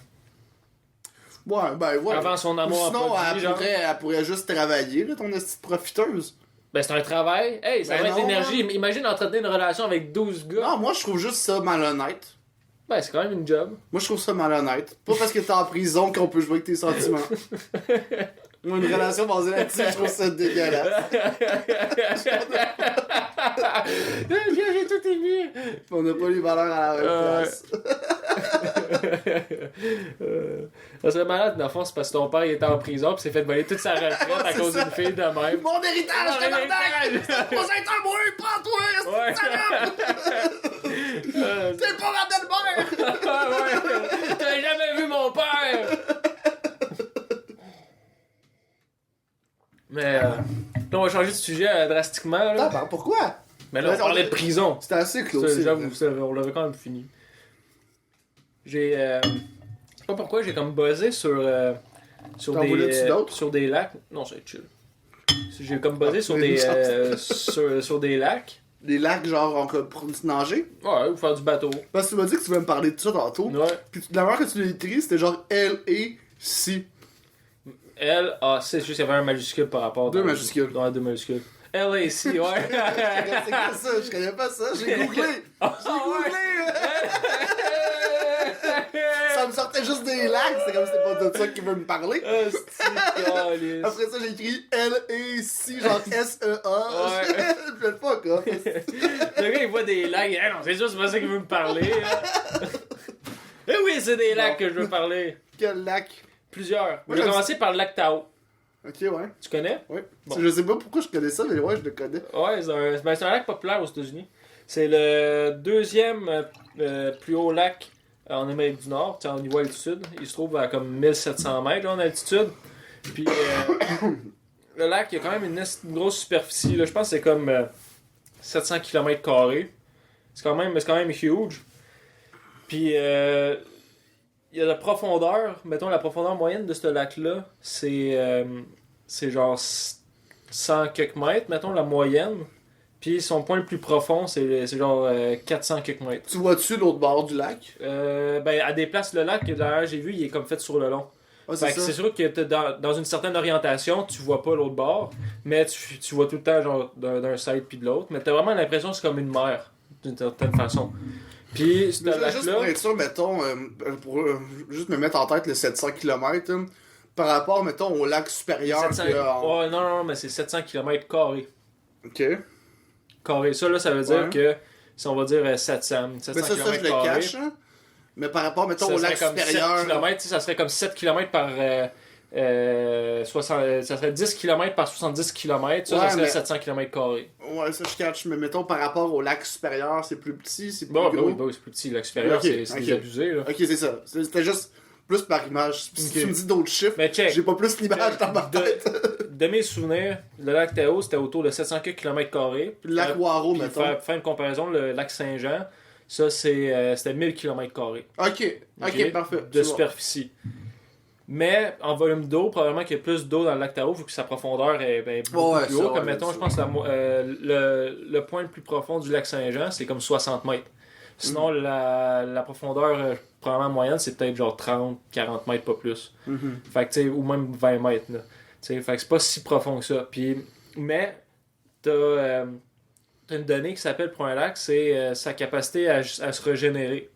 Ouais, ben ouais. Avant son amour Ou sinon, en produit, genre. elle pourrait juste travailler, là, ton hostie de profiteuse. Ben, c'est un travail. Hey, ça Ben va être non, l'énergie. Imagine entretenir une relation avec 12 gars. Non, moi, je trouve juste ça malhonnête. Ben, c'est quand même une job. Moi, je trouve ça malhonnête. Pas parce que t'es en prison qu'on peut jouer avec tes sentiments. Moi, une relation basée là-dessus, je trouve ça dégueulasse. J'ai tout aimé. On n'a pas les valeurs à la même place. Ça serait malade, dans le fond, c'est parce que ton père il était en prison pis s'est fait voler toute sa retraite à c'est cause ça. d'une fille de même. Mon héritage, Mon tabarnak! héritage! C'est pas un moi, prends-toi! Ouais. C'est pas ma belle-mère! Ouais. T'as jamais vu mon père! Mais là, on va changer de sujet drastiquement. Là. Tabarnak, pourquoi? Mais là, on parlait de prison. C'était assez Ça, close. j'avoue, ça, on l'avait quand même fini. J'ai. Je sais pas pourquoi, j'ai comme buzzé sur T'en voulais-tu d'autres? sur des lacs. Non, c'est chill. J'ai comme buzzé sur mais des nous sur des lacs. Des lacs, genre, pour nager? Ouais, ou faire du bateau. Parce que tu m'as dit que tu voulais me parler de ça tantôt. Ouais. Puis la manière que tu l'as écrit, c'était genre L-E-C. L-A-C, c'est juste qu'il y avait un majuscule par rapport. Deux majuscules. Ouais, deux majuscules. L-A-C, ouais. C'est quoi ça? Je connais pas ça. J'ai googlé. J'ai googlé. Ça me sortait juste des lacs. C'était comme si c'était pas de ça qu'il veut me parler. Après ça, j'ai écrit L-E-C, genre S-E-A. Ouais. Je le fuck, hein. Le gars, il voit des lacs. Eh non, c'est sûr, c'est pas ça qu'il veut me parler. Hein. Eh oui, c'est des lacs que je veux parler. Quel lac? Plusieurs. Moi, Je vais j'aime commencer par le lac Tao. Ok, ouais. Tu connais? Ouais. Bon. Je sais pas pourquoi je connais ça, mais ouais, je le connais. Ouais, c'est un lac populaire aux États-Unis. C'est le deuxième plus haut lac en Amérique du Nord, au niveau altitude. Il se trouve à comme 1700 mètres là, en altitude. Puis le lac, il y a quand même une grosse superficie. Là. Je pense que c'est comme 700 km². C'est quand même huge. Puis il y a la profondeur. Mettons, la profondeur moyenne de ce lac-là, c'est genre 100 quelques mètres, mettons, la moyenne. Puis son point le plus profond, c'est genre 400 quelques mètres. Tu vois-tu l'autre bord du lac? Ben, à des places, le lac, d'ailleurs, j'ai vu, il est comme fait sur le long. Ouais, Fait que c'est sûr que t'es dans une certaine orientation, tu vois pas l'autre bord, mais tu vois tout le temps genre d'un side puis de l'autre. Mais t'as vraiment l'impression que c'est comme une mer, d'une certaine façon. Puis, ce Mais juste lac-là... pour être sûr, mettons, pour juste me mettre en tête le 700 km, par rapport, mettons, au lac supérieur. 700... que, Ouais, non, mais c'est 700 km carrés. Ok. Carré. Ça, là, ça veut dire Ouais. que, si on va dire 700 Mais ça, km je le cache, hein. Mais par rapport, mettons, au lac supérieur. 7 km, ça serait comme 7 km par... 60, ça serait 10 km par 70 km, ça, Ouais, ça serait mais- 700 km². Ouais, ça, je cache. Mais mettons, par rapport au lac supérieur, c'est plus petit, c'est plus Bon, gros. oui, c'est plus petit. Lac supérieur, Ok, c'est ok. des abusés, là. Ok, c'est ça. C'était juste plus par image. Si Ok. tu me dis d'autres chiffres, Mais check. j'ai pas plus l'image dans ma tête. de mes souvenirs, le lac Tao, c'était autour de 700 km². Puis le lac Waro, Puis mettons. faire une comparaison, le lac Saint-Jean, ça, c'était 1000 km². Ok, parfait. De superficie. Mais en volume d'eau, probablement qu'il y a plus d'eau dans le lac Tao, vu que sa profondeur est beaucoup plus haut. Comme mettons, je pense que le point le plus profond du lac Saint-Jean, c'est comme 60 mètres. Sinon, la profondeur probablement moyenne, c'est peut-être genre 30, 40 mètres, pas plus. Fait que, tu sais, ou même 20 mètres. Là. Fait que c'est pas si profond que ça. Mais, t'as une donnée qui s'appelle pour un lac, c'est sa capacité à se régénérer.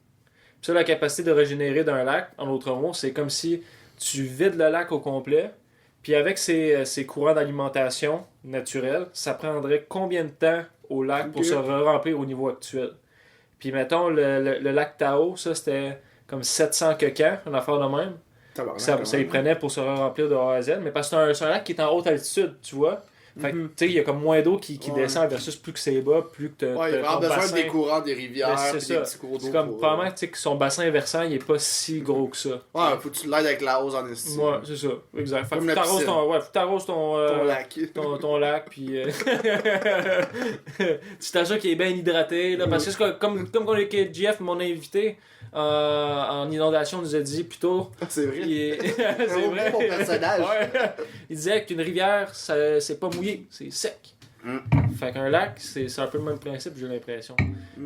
Puis ça, la capacité de régénérer d'un lac, en d'autres mots, c'est comme si tu vides le lac au complet, puis avec ses courants d'alimentation naturels, ça prendrait combien de temps au lac pour se remplir au niveau actuel? Puis mettons, le lac Tao, ça c'était comme 700 quecans, une affaire de même. Ça y prenait pour se remplir de A à Z, mais parce que c'est un lac qui est en haute altitude, tu vois. Fait que, tu sais, il y a comme moins d'eau qui descend versus plus que c'est bas, plus que tu il y a vraiment besoin des courants des rivières, c'est ça. des petits cours d'eau. C'est comme, probablement, tu sais, que son bassin versant, il est pas si gros que ça. Ouais, faut que tu l'aides avec la hausse en estime. Ouais, c'est ça, exact. Fait que Comme faut que t'arroses ton lac. ton lac, puis tu t'assures qu'il est bien hydraté, là, parce que comme Jeff, mon invité, en inondation, nous a dit plus tôt. C'est vrai. C'est vrai. Mon personnage. Ouais. Il disait qu'une rivière, c'est pas mouillé, c'est sec. Fait qu'un lac, c'est un peu le même principe, j'ai l'impression.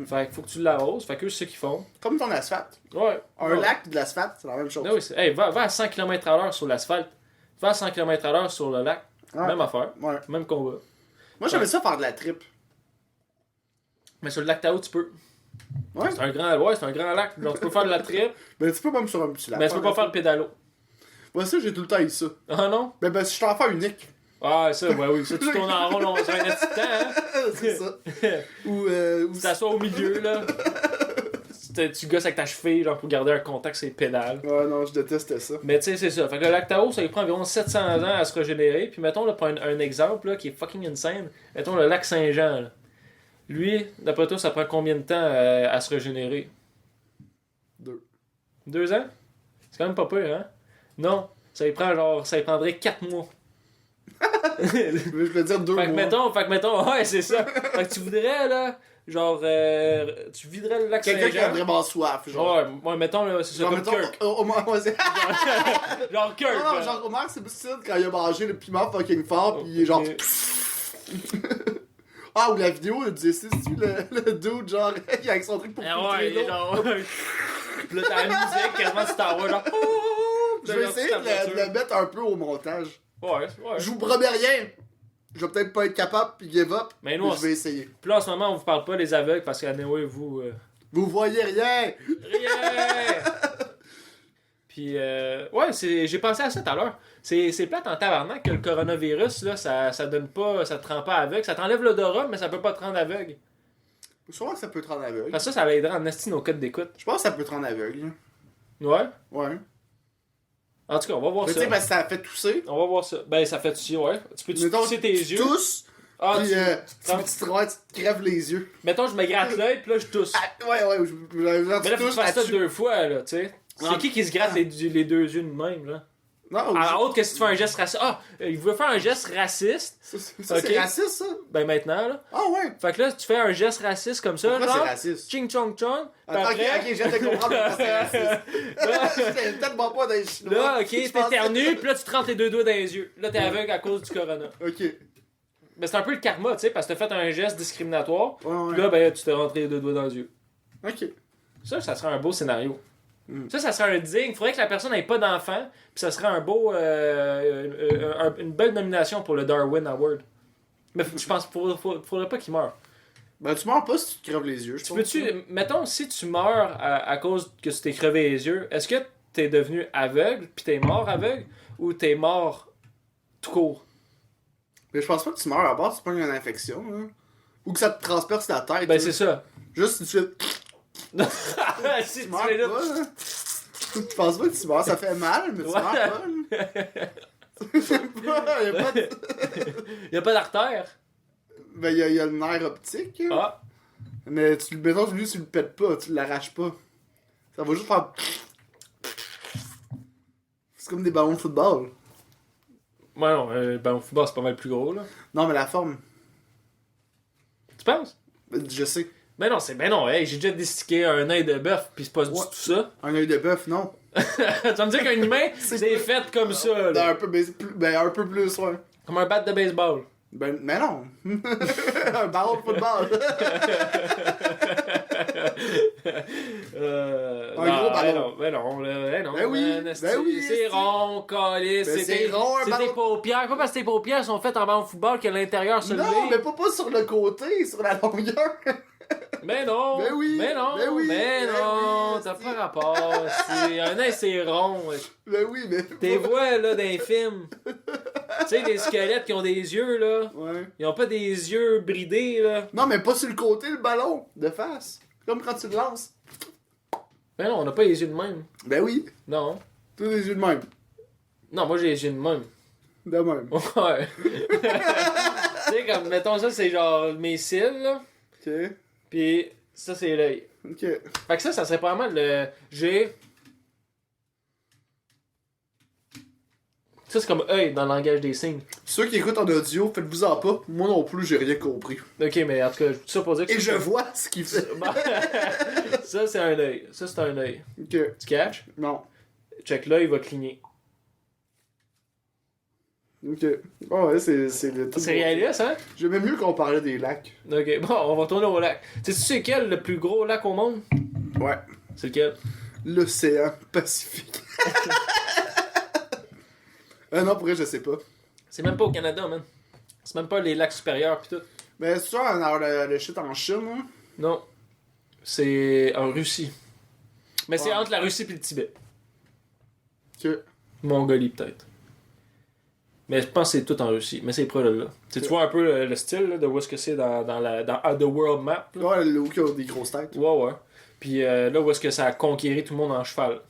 Fait qu'il faut que tu l'arroses, fait que c'est ce qu'ils font. Comme ton asphalte. Ouais. Un lac et de l'asphalte, c'est la même chose. Ah oui, va à 100 km/h sur l'asphalte. Va à 100 km/h sur le lac. Ouais. Même affaire. Ouais. Même combat. Moi, j'aimais ça faire de la trip. Mais sur le lac Tao, tu peux. Ouais. C'est un grand lac. Donc tu peux faire de la trip, Mais tu peux même sur un petit lac. mais tu peux pas faire le pédalo. Moi, ça, j'ai tout le temps eu ça. Ah non? Ben, si je suis enfant unique. Ah, ça, ouais, oui. Ça, tu tournes en rond, on fait un petit temps, hein? C'est ça. Ou Tu t'assois au milieu, là. Tu gosses avec ta cheville, genre, pour garder un contact sur les pédales. Ouais, non, je détestais ça. Mais tu sais, c'est ça. Fait que le lac Tao, ça lui prend environ 700 ans à se régénérer. Puis mettons, là, pour un exemple, là, qui est fucking insane, mettons le lac Saint-Jean, là. Lui, d'après toi, ça prend combien de temps à se régénérer? 2 ans? C'est quand même pas peur, hein? Non. Ça lui prendrait 4 mois. Je veux dire 2 mois. Fait que mettons, ouais, c'est ça. Fait que tu voudrais, là, genre, tu viderais le lac Saint-Jean. Quelqu'un qui a vraiment soif, genre. Ouais, mettons, là, c'est ça, Genre, comme mettons, Kirk. Omar, c'est... Genre Kirk, Non, là. genre Omar, c'est plus quand il a mangé le piment fucking fort, pis il est genre... Ah, ou la vidéo du C6, le dude, genre, il a avec son truc pour Ah ouais, filtrer l'eau. genre... Pis là, t'as la musique, quasiment, tu t'envoies, genre... Je vais essayer de le mettre un peu au montage. Ouais. Je vous promets rien. Je vais peut-être pas être capable, pis give up, Mais nous, je vais essayer. Puis là, en ce moment, on vous parle pas des aveugles, parce qu'anyway, vous... Vous voyez rien! Rien! Puis, ouais, j'ai pensé à ça tout à l'heure. C'est plate en tabarnak que le coronavirus, là, ça donne pas, ça te rend pas aveugle. Ça t'enlève l'odorat, mais ça peut pas te rendre aveugle. Sûrement que ça peut te rendre aveugle. Parce que ça l'aiderait en esti nos codes d'écoute. Je pense que ça peut te rendre aveugle. Ouais. Ouais. En tout cas, on va voir Mais tu ça. sais, parce que ça fait tousser. On va voir ça. Ben, ça fait tousser, ouais. Tu peux tousser tes yeux. Tous. Ah, Puis, tu te crèves les yeux. Mettons, je me gratte l'œil, puis là, je tousse. Ah, ouais, Mais là, faut que tu fasses ça là-dessus. 2 fois, là, tu sais. C'est Ah. qui se gratte les 2 yeux de même, là? Non, En autre que si tu fais un geste raciste. Ah, il veut faire un geste raciste. ça, Ok. c'est raciste, ça? Ben, maintenant, là. Ah ouais. Fait que là, tu fais un geste raciste comme ça, Pourquoi genre. c'est raciste? Ching chong chong. Puis Attends, après, ok, je viens de comprendre pourquoi c'est raciste. J'étais tellement pas dans les chinois. là, ok, Je pensais- t'éternues, puis là, tu te rentres les 2 doigts dans les yeux. Là, t'es aveugle à cause du corona. Ok. Mais c'est un peu le karma, tu sais, parce que t'as fait un geste discriminatoire. Ouais, Puis là, ben, tu t'es rentré les 2 doigts dans les yeux. Ok. Ça serait un beau scénario. Ça serait un digne. Faudrait que la personne n'ait pas d'enfant, puis ça serait un beau, une belle nomination pour le Darwin Award. Mais je pense qu'il faudrait pas qu'il meure. Ben, tu meurs pas si tu te crèves les yeux, je pense. Mettons, si tu meurs à cause que tu t'es crevé les yeux, est-ce que t'es devenu aveugle, puis t'es mort aveugle, ou t'es mort tout court? Mais je pense pas que tu meurs à part si tu prends une infection, là. Ou que ça te transperce la tête. Ben, là. c'est ça. Juste si tu fais. Si Tu tu meurs fais là- pas, là. Tu penses pas que tu meurs, ça fait mal, mais tu Ouais. meurs pas, là. Y'a pas de... Y a pas d'artère. Ben, y a le nerf optique, là. Ah. Mais mettons, lui, tu le pètes pas, tu l'arraches pas. Ça va juste faire. C'est comme des ballons de football. Ouais, non, ballon de football, c'est pas mal plus gros, là. Non, mais la forme, Tu penses? je sais. Ben non, hey, j'ai déjà destiqué un œil de bœuf, pis c'est pas du tout ça. Un œil de bœuf, non. Tu vas me dire qu'un humain, c'est fait comme ça, là. Un peu, un peu plus, ouais. Comme un bat de baseball. Ben, mais non. Un ballon de football. Un gros ballon. Ben non, là, Ben oui, man, ben oui, c'est esti. rond, calice, Ben c'est rond, un c'est ballon. tes paupières. Pas parce que tes paupières sont faites en ballon de football que l'intérieur se Non, lève. mais pas sur le côté, sur la longueur. Ben non, Ben oui, ben non, ben oui, ben ben non, oui, t'as esti. pas rapport. Un œil, c'est rond. Ben oui, mais. Tes voix, là, d'un film. Tu sais, les squelettes qui ont des yeux, là. Ouais. Ils ont pas des yeux bridés, là. Non, mais pas sur le côté, le ballon, de face. Comme quand tu le lances. Ben non, on a pas les yeux de même. Ben oui, Non. tous les yeux de même. Non, moi j'ai les yeux de même. De même. Ouais. Tu sais, comme, mettons ça, c'est genre mes cils, là. Ok. Pis ça, c'est l'œil. Ok. Fait que ça serait pas mal le. J'ai. Ça, c'est comme œil dans le langage des signes. Ceux qui écoutent en audio, faites-vous-en pas. Moi non plus, j'ai rien compris. Ok, mais en tout cas, tout ça pour dire que. Et je vois ce qu'il fait. Ça, c'est un œil. Ça, c'est un œil. Ok. Tu catches? Non. Check l'œil, il va cligner. Ok. Oh ouais, c'est le tout. C'est réaliste, hein? J'aimais mieux qu'on parlait des lacs. Ok, bon, on va retourner au lac. Sais-tu c'est quel le plus gros lac au monde? Ouais. C'est lequel? L'océan Pacifique. Non, pour vrai, je sais pas. C'est même pas au Canada, man. C'est même pas les lacs supérieurs pis tout. Mais c'est ça, alors, le shit en Chine, hein? Non. C'est en Russie. Mais c'est Ouais. entre la Russie et le Tibet. Que. Mongolie, peut-être. Mais je pense que c'est tout en Russie. Mais c'est près de là. Tu vois un peu le style là, de où est-ce que c'est dans The World Map. Là. Ouais, là où il y a des grosses têtes. Ouais. Puis là où est-ce que ça a conquéri tout le monde en cheval.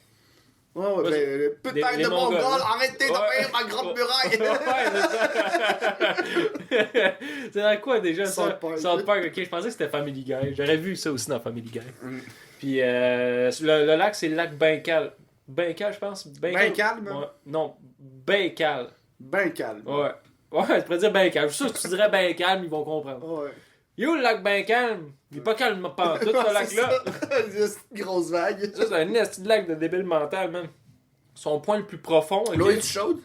Ouais, Ouais, ben, peut-être les de Mongols, Mongols, là. arrêtez d'envahir ma grande muraille! Ouais, c'est ça. C'est dans quoi déjà ça? South Park. South Park, ok, je pensais que c'était Family Guy. J'aurais vu ça aussi dans Family Guy. Mm. Puis le lac, c'est le lac Baïkal. Baïkal, je pense. Baïkal, même? Ouais. Non, Baïkal. Ben calme. Ouais. Ouais, tu pourrais dire ben calme. Je suis sûr que tu dirais ben calme, ils vont comprendre. Ouais. Yo, le lac ben calme. Il est pas calme pas tout ce lac-là. C'est une grosse vague. Ça, c'est un esti de lac de débile mental, man. Son point le plus profond. ok? L'eau est chaude?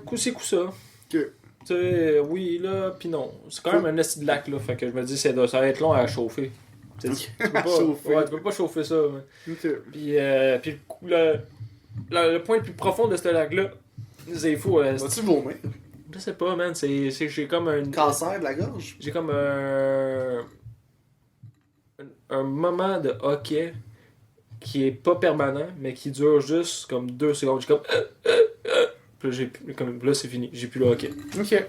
Coup c'est coup ça. Ok. Tu sais, oui, là, pis non. C'est quand même un esti de lac, là. Fait que je me dis, ça va être long à chauffer. Tu sais, tu peux pas, Chauffer. ouais, tu peux pas chauffer ça, man. Ok. Puis le point le plus profond de ce lac-là, c'est fou. Vas-tu vomir? Je sais pas, man. J'ai comme un. Cancer de la gorge? J'ai comme un moment de hockey qui est pas permanent, mais qui dure juste comme 2 secondes. J'ai comme. Puis là, c'est fini. J'ai plus le hockey. Ok.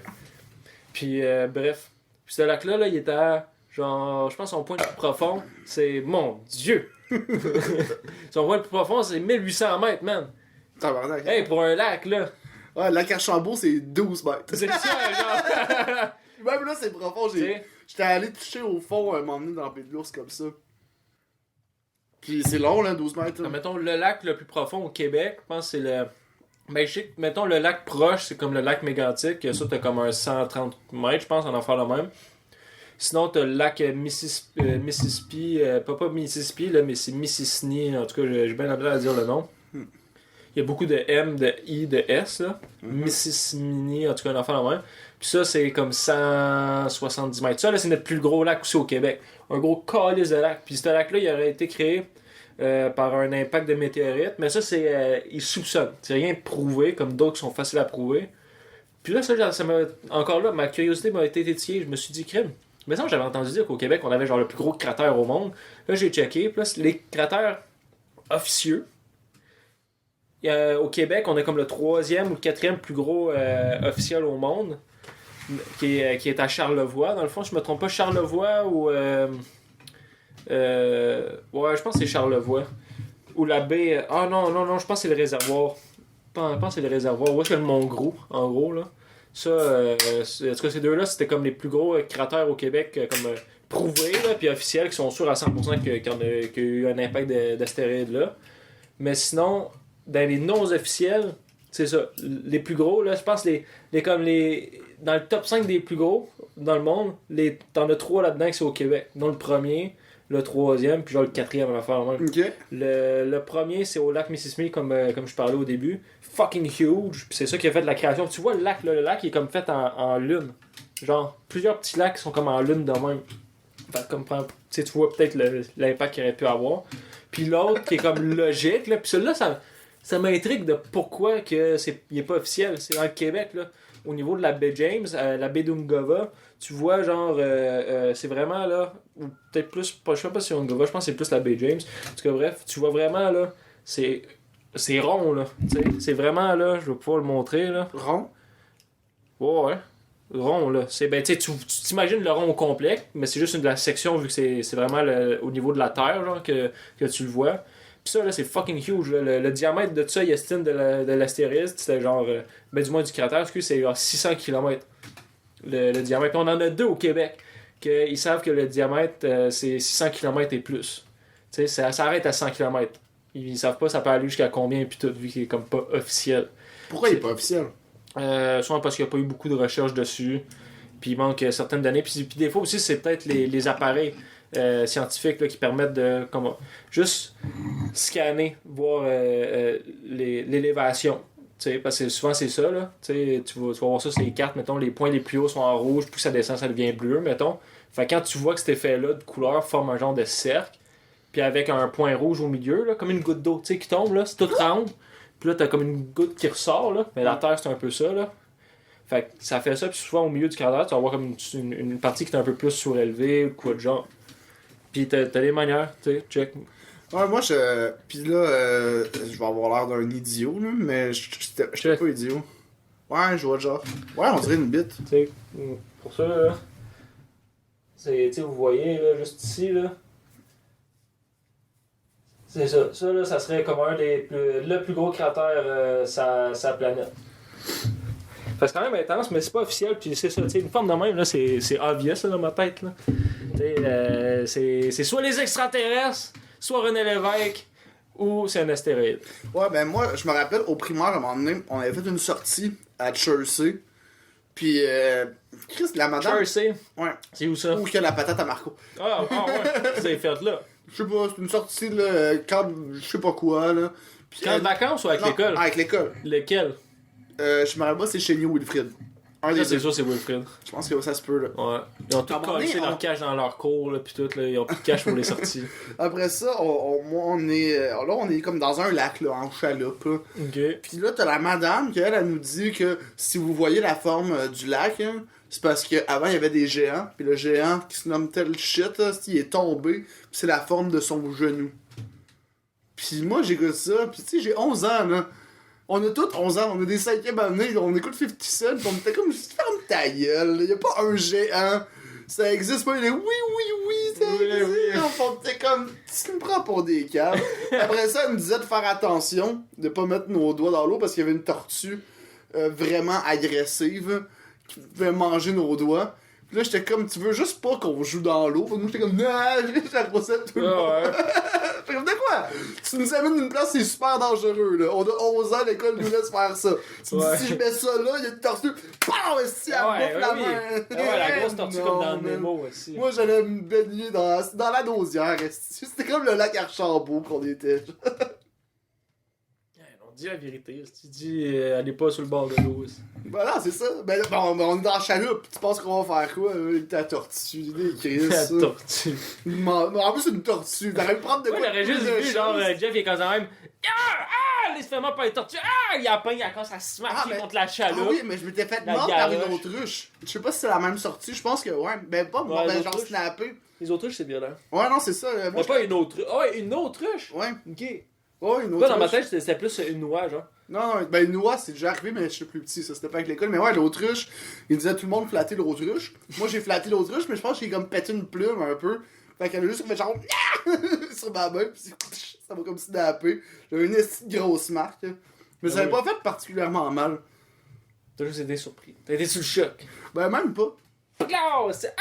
Puis, bref. Puis ce lac-là, là, il était à. Genre, je pense que son point le plus profond, c'est. Mon Dieu! Son point le plus profond, c'est 1800 mètres, man. Tabarnak. Hey, pour un lac, là. Ouais, le lac Archambault, c'est 12 mètres. C'est ça, genre. Même là, c'est profond. Tu sais. J'étais allé toucher au fond un moment donné dans le pays de l'ours comme ça. Puis c'est long, là, 12 mètres. Ah, Là. mettons, le lac le plus profond au Québec, je pense que c'est le. Ben, je sais que, mettons, le lac proche, c'est comme le lac mégantique. Ça, t'as comme un 130 mètres, je pense, en faire le même. Sinon, t'as le lac Mississippi, pas Mississippi, là, mais c'est Mississippi. En tout cas, j'ai bien la à dire le nom. Il y a beaucoup de M, de I, de S, là. Mississippi, en tout cas, un enfant le même. Puis ça, c'est comme 170 mètres. Ça, là, c'est notre plus gros lac aussi au Québec. Un gros calice de lac. Puis ce lac-là, il aurait été créé par un impact de météorite. Mais ça, c'est. Ils soupçonnent. C'est rien prouvé, comme d'autres qui sont faciles à prouver. Puis là, ça m'a. Encore là, ma curiosité m'a été étillée. Je me suis dit, crème. Mais ça, j'avais entendu dire qu'au Québec, on avait genre le plus gros cratère au monde. Là, j'ai checké. Puis là, les cratères officieux. Au Québec, on a comme le 3e ou le 4e plus gros officiel au monde. Qui est à Charlevoix. Dans le fond, je me trompe pas, Charlevoix ou. Ouais, je pense que c'est Charlevoix. Ou la baie. Ah non, je pense que c'est le réservoir. Je pense que c'est le réservoir. Où est-ce que le Mont-Gros, en gros, là. Ça, en tout cas, ces deux-là, c'était comme les plus gros cratères au Québec, comme prouvés, là, puis officiels, qui sont sûrs à 100% qu'il y a eu un impact d'astéroïdes là. Mais sinon, dans les non officiels, C'est ça. Les plus gros, là, je pense comme dans le top 5 des plus gros dans le monde, t'en as 3 là-dedans qui sont au Québec. Dont le premier, le troisième, puis genre le quatrième à la faire même. Ok. Le premier, c'est au lac Mississippi, comme je parlais au début. Fucking huge. Puis c'est ça qui a fait la création. Tu vois le lac, là, le lac il est comme fait en lune. Genre, plusieurs petits lacs qui sont comme en lune de même. Fait comme, tu vois peut-être l'impact qu'il aurait pu avoir. Puis l'autre qui est comme logique, là. Puis celui-là, ça m'intrigue de pourquoi il est pas officiel. C'est dans le Québec, là. Au niveau de la baie James, la baie d'Ungava, tu vois, genre, c'est vraiment, là, ou peut-être plus, je sais pas si c'est Ungava, je pense que c'est plus la baie James. En tout cas, bref, tu vois vraiment, là, c'est rond, là. T'sais, c'est vraiment, là, je vais pouvoir le montrer, là. Rond? Ouais. Rond, là. Tu t'imagines le rond au complet, mais c'est juste une de la section, vu que c'est vraiment au niveau de la Terre, genre, que tu le vois. Pis ça, là, c'est fucking huge. Là. Le diamètre de ça, il estime de l'astéroïde, c'était genre. Du moins du cratère, c'est genre 600 km. Le diamètre. Puis on en a 2 au Québec. Ils savent que le diamètre, c'est 600 km et plus. Tu sais, ça s'arrête à 100 km. Ils savent pas ça peut aller jusqu'à combien, puis tout, vu qu'il est comme pas officiel. Pourquoi il est pas officiel? Soit parce qu'il n'y a pas eu beaucoup de recherches dessus, puis il manque certaines données. Puis des fois aussi, c'est peut-être les appareils. Scientifiques là, qui permettent de juste scanner, voir l'élévation. Parce que souvent c'est ça. Là, tu vas voir ça sur les cartes. Mettons, les points les plus hauts sont en rouge, plus ça descend, ça devient bleu. Mettons. Fait quand tu vois que cet effet-là de couleur forme un genre de cercle, puis avec un point rouge au milieu, là, comme une goutte d'eau qui tombe, là, c'est tout round. Puis là, t'as comme une goutte qui ressort. Là, mais la Terre, c'est un peu ça. Là. Fait que ça fait ça, puis souvent au milieu du cratère, tu vas voir comme une partie qui est un peu plus surélevée ou quoi de genre. Pis t'as des manières, tu sais, check. Ouais, moi, pis là, je vais avoir l'air d'un idiot, là, mais j'étais pas idiot. Ouais, je vois genre. Ouais, on dirait une bite. Tu sais, pour ça, là. Tu sais, vous voyez, là, juste ici, là. C'est ça. Ça, là, ça serait comme le plus gros cratère sa planète. Fait que c'est quand même intense, mais c'est pas officiel, puis c'est ça, tu sais, une forme de même, là, c'est obvious, là, dans ma tête, là. C'est soit les extraterrestres, soit René Lévesque, ou c'est un astéroïde. Ouais, ben moi, je me rappelle, au primaire, à un moment donné, on avait fait une sortie à Chersey. Puis, Chris, la madame. Chersey? Ouais. C'est où ça? Où qu'il y a la patate à Marco. Ah ouais, vous avez fait là. Je sais pas, c'est une sortie, là, camp, je sais pas quoi, là. Puis, Camp de vacances ou avec l'école? Avec l'école. Lequel? Je me rappelle pas, c'est chez nous, Wilfrid. Un des Ça, c'est deux. sûr, c'est Wilfrid. Je pense que ça se peut, là. Ouais. Ils ont tout collé leur cash dans leur cours, là, pis tout, là. Ils ont plus de cash pour les sorties. Après ça, on est comme dans un lac, là, en chaloupe, là. Ok. Puis là, t'as la madame qui, elle nous dit que si vous voyez la forme du lac, hein, c'est parce qu'avant, il y avait des géants. Puis le géant qui se nomme tel shit, là, il est tombé. Puis c'est la forme de son genou. Puis moi, j'écoute ça. Puis tu sais, j'ai 11 ans, là. On a tous 11 ans, on a des 5e années, on écoute 50 Cent, pis on était comme, ferme ta gueule, y'a pas un géant, ça existe pas, il est oui, ça existe, oui. On était comme, tu me prends pour des câbles. Après ça, elle nous disait de faire attention, de pas mettre nos doigts dans l'eau, parce qu'il y avait une tortue vraiment agressive, qui pouvait manger nos doigts. Puis là, j'étais comme, tu veux juste pas qu'on joue dans l'eau? Moi, j'étais comme, non, je la recette tout le monde. Ouais. Fait comme, de quoi? Tu nous amènes une place, c'est super dangereux, là. On a 11 ans, l'école nous laisse faire ça. Tu me dis, si je mets ça là, il y a une tortue, PAM! Si elle bouffe la main. Ouais, la grosse tortue Non, comme dans man. Nemo aussi. Moi, j'allais me baigner dans la Nausière. C'était comme le lac Archambault qu'on était. On dit la vérité. Si tu dis, allez pas sur le bord de l'eau. Voilà, c'est ça. Ben là, on est dans la chaloupe. Tu penses qu'on va faire quoi? Ta tortue, des crises. La tortue. En plus, c'est une tortue. T'aurais pu prendre de quoi? Ouais, j'aurais juste plus de vu, genre, choses. Jeff, il est quand même. Il se fait mort par les tortues. Il a peint, il a commencé à se marcher contre la chaloupe. Ah oui, mais je m'étais fait La mort par une garoche. autruche. Je sais pas si c'est la même sortie. Je pense que ouais. Ben pas moi, Ouais, ben genre l'autruche. snappé. Les autruches, c'est violent. Ouais, non, c'est ça. Moi, Mais pas une autruche. Ah ouais, une autruche? Ouais. Ok. Ouais, une Moi, autruche. dans ma tête, c'était plus une noix, genre. Non, ben une noix, c'est déjà arrivé, mais je suis plus petit. Ça, c'était pas avec l'école. Mais ouais, l'autruche, il disait à tout le monde flatter l'autruche. Moi, j'ai flatté l'autruche, mais je pense que j'ai comme pété une plume un peu. Fait qu'elle a juste fait genre sur ma main, pis ça m'a comme snappé. J'avais une grosse marque. Mais ça Ah avait oui. pas fait particulièrement mal. T'as juste été surpris. T'as été sous le choc. Ben même pas. Là, c'est.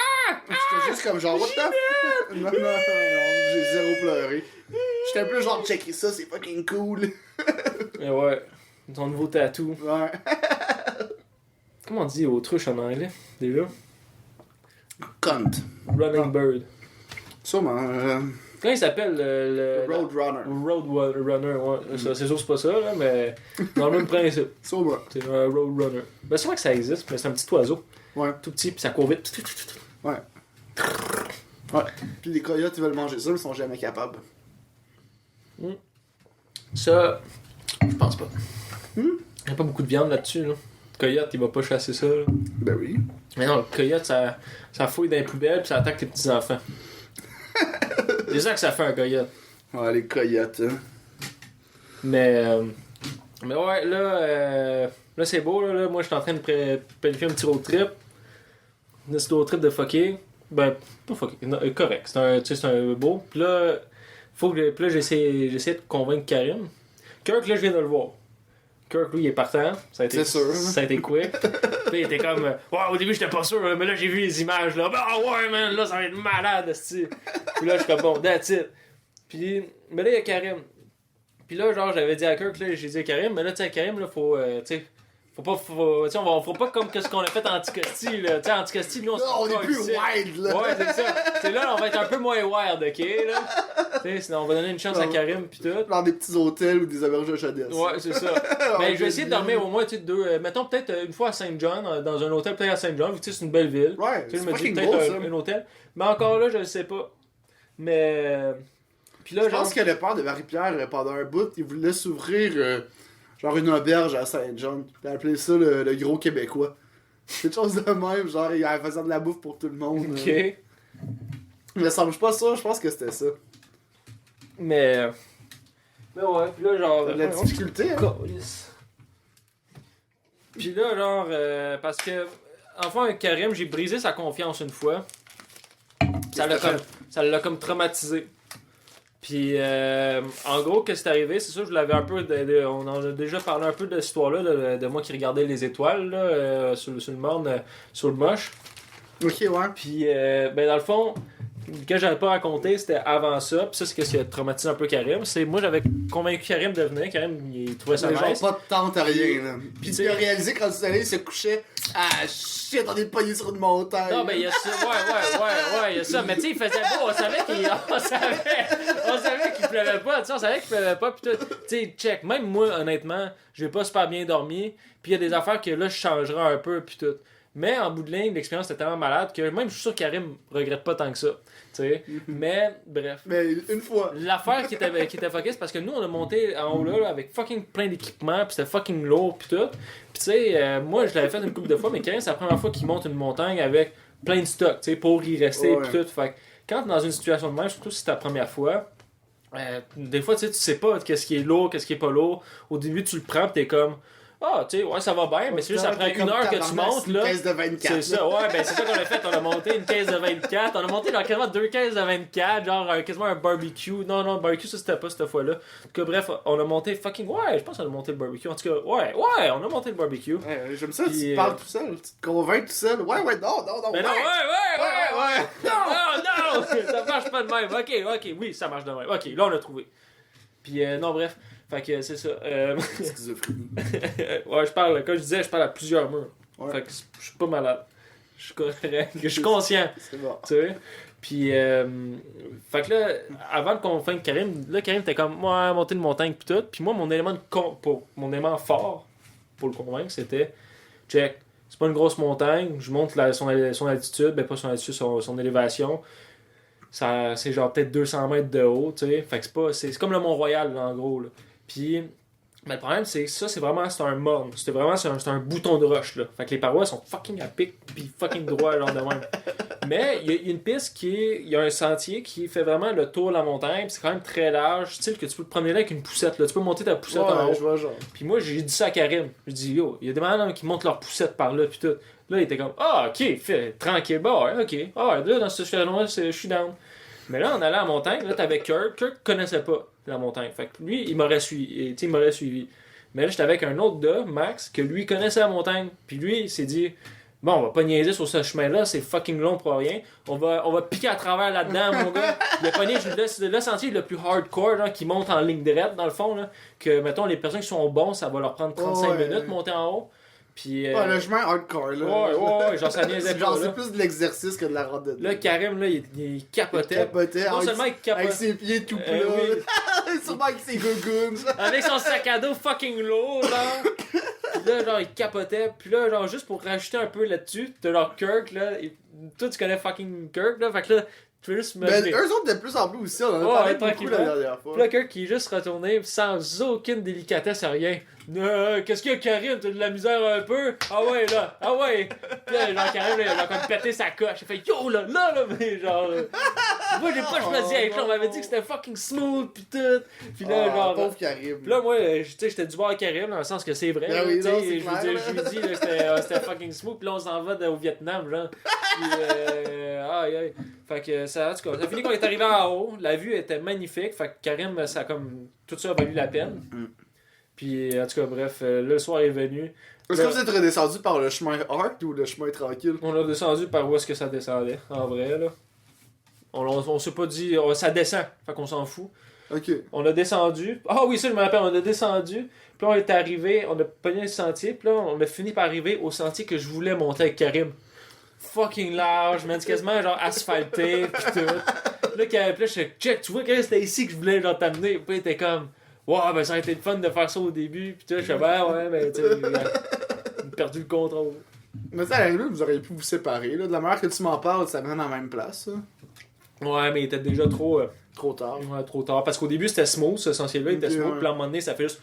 J'étais juste comme genre, what the fuck? Non, j'ai zéro pleuré. J'étais un peu genre, checker ça, c'est fucking cool. Mais ouais. Ton nouveau tatou. Ouais. Comment on dit autruche en anglais, déjà? Cunt. Running Bird. Sûrement. Comment il s'appelle le Roadrunner. Roadrunner, ouais. Ça, c'est sûr que c'est pas ça, là, mais dans le même principe. Sûrement. C'est un Roadrunner. Ben, c'est vrai que ça existe, mais c'est un petit oiseau. Ouais. Tout petit, puis ça court vite. Ouais. Ouais. Puis les coyotes, ils veulent manger ça, mais ils sont jamais capables. Ça, je pense pas. Il y a pas beaucoup de viande là-dessus, là. Le coyote, il va pas chasser ça, là. Ben oui. Mais non, le coyote, ça fouille dans les poubelles, puis ça attaque les petits-enfants. C'est ça que ça fait un coyote. Ouais, les coyotes, hein. Mais ouais, là c'est beau, là. Moi, je suis en train de planifier un petit road trip. Un petit road trip de fucker. Ben, pas fucker, non, correct. C'est un beau. Puis là, puis là, j'essaie de convaincre Karim. Kirk, là, je viens de le voir. Kirk, lui, il est partant. Ça a été, C'est sûr. Ça a été quick. Puis il était comme, ouais, au début, j'étais pas sûr, mais là, j'ai vu les images, là. Ben, ouais, man, là, ça va être malade, esti. Puis là, je suis comme, bon, that's it. Puis, mais là, il y a Karim. Puis là, genre, j'avais dit à Kirk, là, j'ai dit à Karim, mais là, tu sais, Karim, là, faut, tu sais, tu sais, on fera pas comme ce qu'on a fait en Anticosti, là. Tu sais, Anticosti, nous, Non, on est plus wild, là. Ouais, c'est ça. C'est là, on va être un peu moins wild, ok, là. Tu sais, sinon, on va donner une chance à Karim, pis tout. Dans des petits hôtels ou des auberges de jeunesse. Ouais, c'est ça. Mais je vais essayer de dormir au moins, tu sais, mettons peut-être une fois à Saint John, dans un hôtel peut-être à Saint John, vu que c'est une belle ville. Ouais, Tu sais, c'est je me dis fucking peut-être beau, ça. un hôtel. Mais encore là, je le sais pas. Mais. Puis là, Je pense que le père de Marie-Pierre, pendant un bout, il voulait s'ouvrir genre une auberge à Saint-John. Il appelait ça le gros Québécois. Quelque chose de même, genre il faisait de la bouffe pour tout le monde. Ok. Mais ça me pas ça, je pense que c'était ça. Mais ouais, puis là, genre. T'as de la difficulté, hein? Câlisse. Puis là, genre, parce que, enfin, avec Karim, j'ai brisé sa confiance une fois. Ça l'a comme traumatisé. Puis, en gros, qu'est-ce qui est arrivé? C'est ça, je l'avais un peu. On en a déjà parlé un peu de cette histoire-là, de moi qui regardais les étoiles, là, sur le morne, sur le moche. Ok, ouais. Puis, ben, dans le fond, quand j'avais pas raconté, c'était avant ça. Puis ça, c'est ce qui a traumatisé un peu Karim. C'est moi, j'avais convaincu Karim de venir. Karim, il trouvait ça Mais genre nice. pas de tente à rien, là. Puis t'sais- tu as réalisé quand le soleil se couchait, ah shit, on est pogné sur une montagne. Non, ben, il y a ça, ouais, il y a ça. Mais tu sais, il faisait beau, on savait qu'il pleuvait pas, tu sais, on savait qu'il pleuvait pas, pis tout. Tu sais, check, même moi, honnêtement, j'ai pas super bien dormi, pis il y a des affaires que là, je changerai un peu, pis tout. Mais en bout de ligne, l'expérience était tellement malade que même je suis sûr que Karim regrette pas tant que ça, tu sais. Mais, bref. Mais une fois. L'affaire qui était fuckée, c'est parce que nous, on a monté en haut là avec fucking plein d'équipements, pis c'était fucking lourd, pis tout. Pis tu sais, moi, je l'avais fait une couple de fois, mais Karim, c'est la première fois qu'il monte une montagne avec plein de stock, tu sais, pour y rester, Ouais. pis tout. Fait que quand t'es dans une situation de même, surtout si c'est ta première fois, des fois, tu sais pas qu'est-ce qui est lourd, qu'est-ce qui est pas lourd. Au début, tu le prends, pis t'es comme, ah, tu sais, ouais, ça va bien, mais c'est juste après une heure que tu montes, là. Une caisse de 24. C'est ça, ouais, ben c'est ça qu'on a fait. On a monté une caisse de 24. On a monté dans quasiment 2 caisses de 24, genre quasiment un barbecue. Non, le barbecue, ça c'était pas cette fois-là. En tout cas, bref, on a monté fucking. Ouais, je pense qu'on a monté le barbecue. En tout cas, ouais, on a monté le barbecue. Ouais, j'aime ça, Puis, tu te parles tout seul, tu te convaincs tout seul. Ouais, non, Mais ouais. non, ouais. Non, ça marche pas de même. Ok, oui, ça marche de même. Ok, là on a trouvé. Puis, non, bref. Fait que c'est ça. Schizophrénie. Ouais, comme je disais, je parle à plusieurs murs. Ouais. Fait que je suis pas malade. Je suis correct. Je suis conscient. C'est bon. Tu sais. Puis, fait que là, avant de convaincre Karim, là, Karim était comme, moi, monter une montagne pis tout. Puis moi, mon élément mon élément fort pour le convaincre, c'était, check, c'est pas une grosse montagne, je monte son altitude, ben pas son altitude, son élévation. C'est genre peut-être 200 mètres de haut, tu sais. Fait que c'est comme le Mont-Royal, là, en gros, là. Puis, mais le problème, c'est que ça, c'est un morne. C'est un bouton de roche, là. Fait que les parois sont fucking à pic, pis fucking droit, genre de même. Mais il y a une piste il y a un sentier qui fait vraiment le tour de la montagne, pis c'est quand même très large, style que tu peux te promener là avec une poussette, là. Tu peux monter ta poussette en haut. Je vois genre. Puis moi, j'ai dit ça à Karim. Je dis, yo, il y a des malades qui montent leur poussette par là, pis tout. Là, il était comme, ah, ok, fait tranquille, bah ouais, ok. Ah, là, dans ce situation-là, je suis down. Mais là, on allait à la montagne, là, t'avais Kirk. Kirk connaissait pas la montagne. Fait que lui, il m'aurait suivi. Mais là, j'étais avec un autre gars, Max, que lui connaissait la montagne. Puis lui, il s'est dit, bon, on va pas niaiser sur ce chemin-là, c'est fucking long pour rien. On va piquer à travers là-dedans, mon gars. Il a pogné le sentier le plus hardcore, là, qui monte en ligne droite, dans le fond, là, que, mettons, les personnes qui sont bons, ça va leur prendre 35 minutes monter en haut. Puis, le chemin hardcore, là. Ouais, genre ça niaisait pas, c'est là. plus de l'exercice que de la randonnée. Là, Karim, là, il capotait. Non seulement il capotait. Avec ses pieds tout plats. Oui. Sûrement avec ses gougounes. Avec son sac à dos fucking lourd, là. Puis là, genre, il capotait. Puis là, genre, juste pour rajouter un peu là-dessus, t'as genre Kirk, là. Toi, tu connais fucking Kirk, là. Fait que là, tu veux juste me. Ben, eux autres de plus en plus aussi, on en a parlé beaucoup la dernière fois. Puis là, Kirk qui est juste retourné sans aucune délicatesse, rien. Qu'est-ce qu'il y a, Karim? T'as de la misère un peu? Ah ouais, là. Ah ouais. Puis là, genre, Karim, il a comme pété sa coche. Il fait yo, là, mais genre. Moi, j'ai pas choisi avec là. On m'avait dit que c'était fucking smooth, pis tout. Puis là, genre. Pauvre Karim. Puis là, moi, tu sais, j'étais du bord à Karim, dans le sens que c'est vrai. Ben oui, tu sais, non, c'est je clair, lui ai dit, là, c'était fucking smooth. Puis là, on s'en va au Vietnam, genre. Puis, aïe. Fait que ça, en tout cas, ça a fini qu'on est arrivé en haut. La vue était magnifique. Fait que Karim, ça a comme. Tout ça a valu la peine. Puis, en tout cas, bref, là, le soir est venu. Est-ce que vous êtes redescendu par le chemin hard ou le chemin tranquille? On a descendu par où est-ce que ça descendait, en vrai, là. On s'est pas dit. Ça descend, fait qu'on s'en fout. Ok. On a descendu. Ah oui, ça, je me rappelle, on a descendu. Puis là, on est arrivé, on a pogné le sentier. Puis là, on a fini par arriver au sentier que je voulais monter avec Karim. Fucking large, man, c'est quasiment genre asphalté, pis tout. Là, je suis check, tu vois que c'était ici que je voulais genre t'amener. Puis il était comme, wow, ben ça aurait été le fun de faire ça au début. Pis tout, je suis ouais, ben tu sais, il a perdu le contrôle. Mais ça, à la limite, vous auriez pu vous séparer, là. De la manière que tu m'en parles, ça mène dans la même place, ça. Ouais, mais il était déjà trop. Trop tard. Ouais, trop tard. Parce qu'au début, c'était smooth, ce sentier-là, il était smooth. Puis à un moment donné, ça fait juste.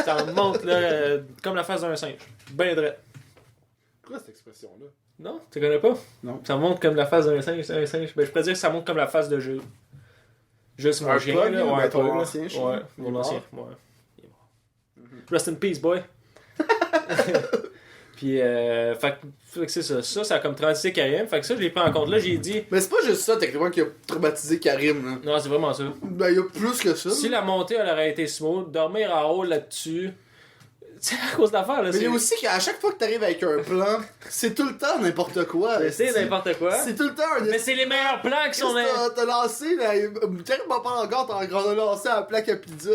Ça monte, là, comme la face d'un singe. Ben drôle. Quoi cette expression-là? Non, tu connais pas? Non. Ça monte comme la face d'un singe. Ben, je pourrais dire que ça monte comme la face de Jules. Jules, c'est mon chien, là. Ouais, ben, ton toi, ancien chien. Ouais, mon ancien. Ouais. Il est mort. Rest in peace, boy. Puis, fait que c'est ça. Ça a comme traumatisé Karim. Fait que ça, je l'ai pris en compte. Là, j'ai dit. Mais c'est pas juste ça, techniquement, qui a traumatisé Karim, là. Non, c'est vraiment ça. Ben, y a plus que ça. Si la montée, elle aurait été smooth, dormir en haut là-dessus. C'est à cause d'affaires, là. Mais il y a aussi qu'à chaque fois que t'arrives avec un plan, c'est tout le temps n'importe quoi. C'est n'importe quoi. C'est tout le temps un. Mais c'est les meilleurs plans qui sont. T'as lancé, là. Karim m'a pas encore, t'as lancé à la plaque à pizza.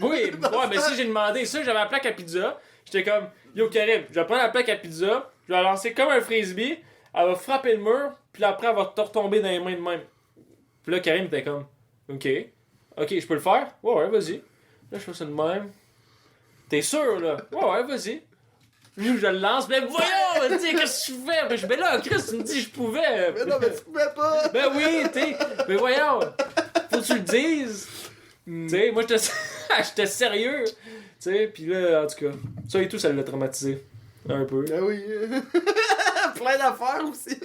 Oui, ouais, mais si j'ai demandé ça, j'avais la plaque à pizza. J'étais comme, yo Karim, je vais prendre la plaque à pizza, je vais la lancer comme un frisbee, elle va frapper le mur, puis après elle va te retomber dans les mains de même. Puis là, Karim était comme, ok, je peux le faire? Ouais, vas-y. Là, je fais ça de même. T'es sûr, là? Ouais, vas-y. Je le lance, mais voyons, tu sais, qu'est-ce que tu fais? Ben, je vais là, Chris, tu me dis, je pouvais. Mais non, mais tu pouvais pas. Ben oui, t'es. Mais voyons, faut que tu le dises. Tu sais, moi, j'étais sérieux. Tu sais, pis là, en tout cas, ça et tout, ça l'a traumatisé. Un peu. Ben oui. Plein d'affaires aussi.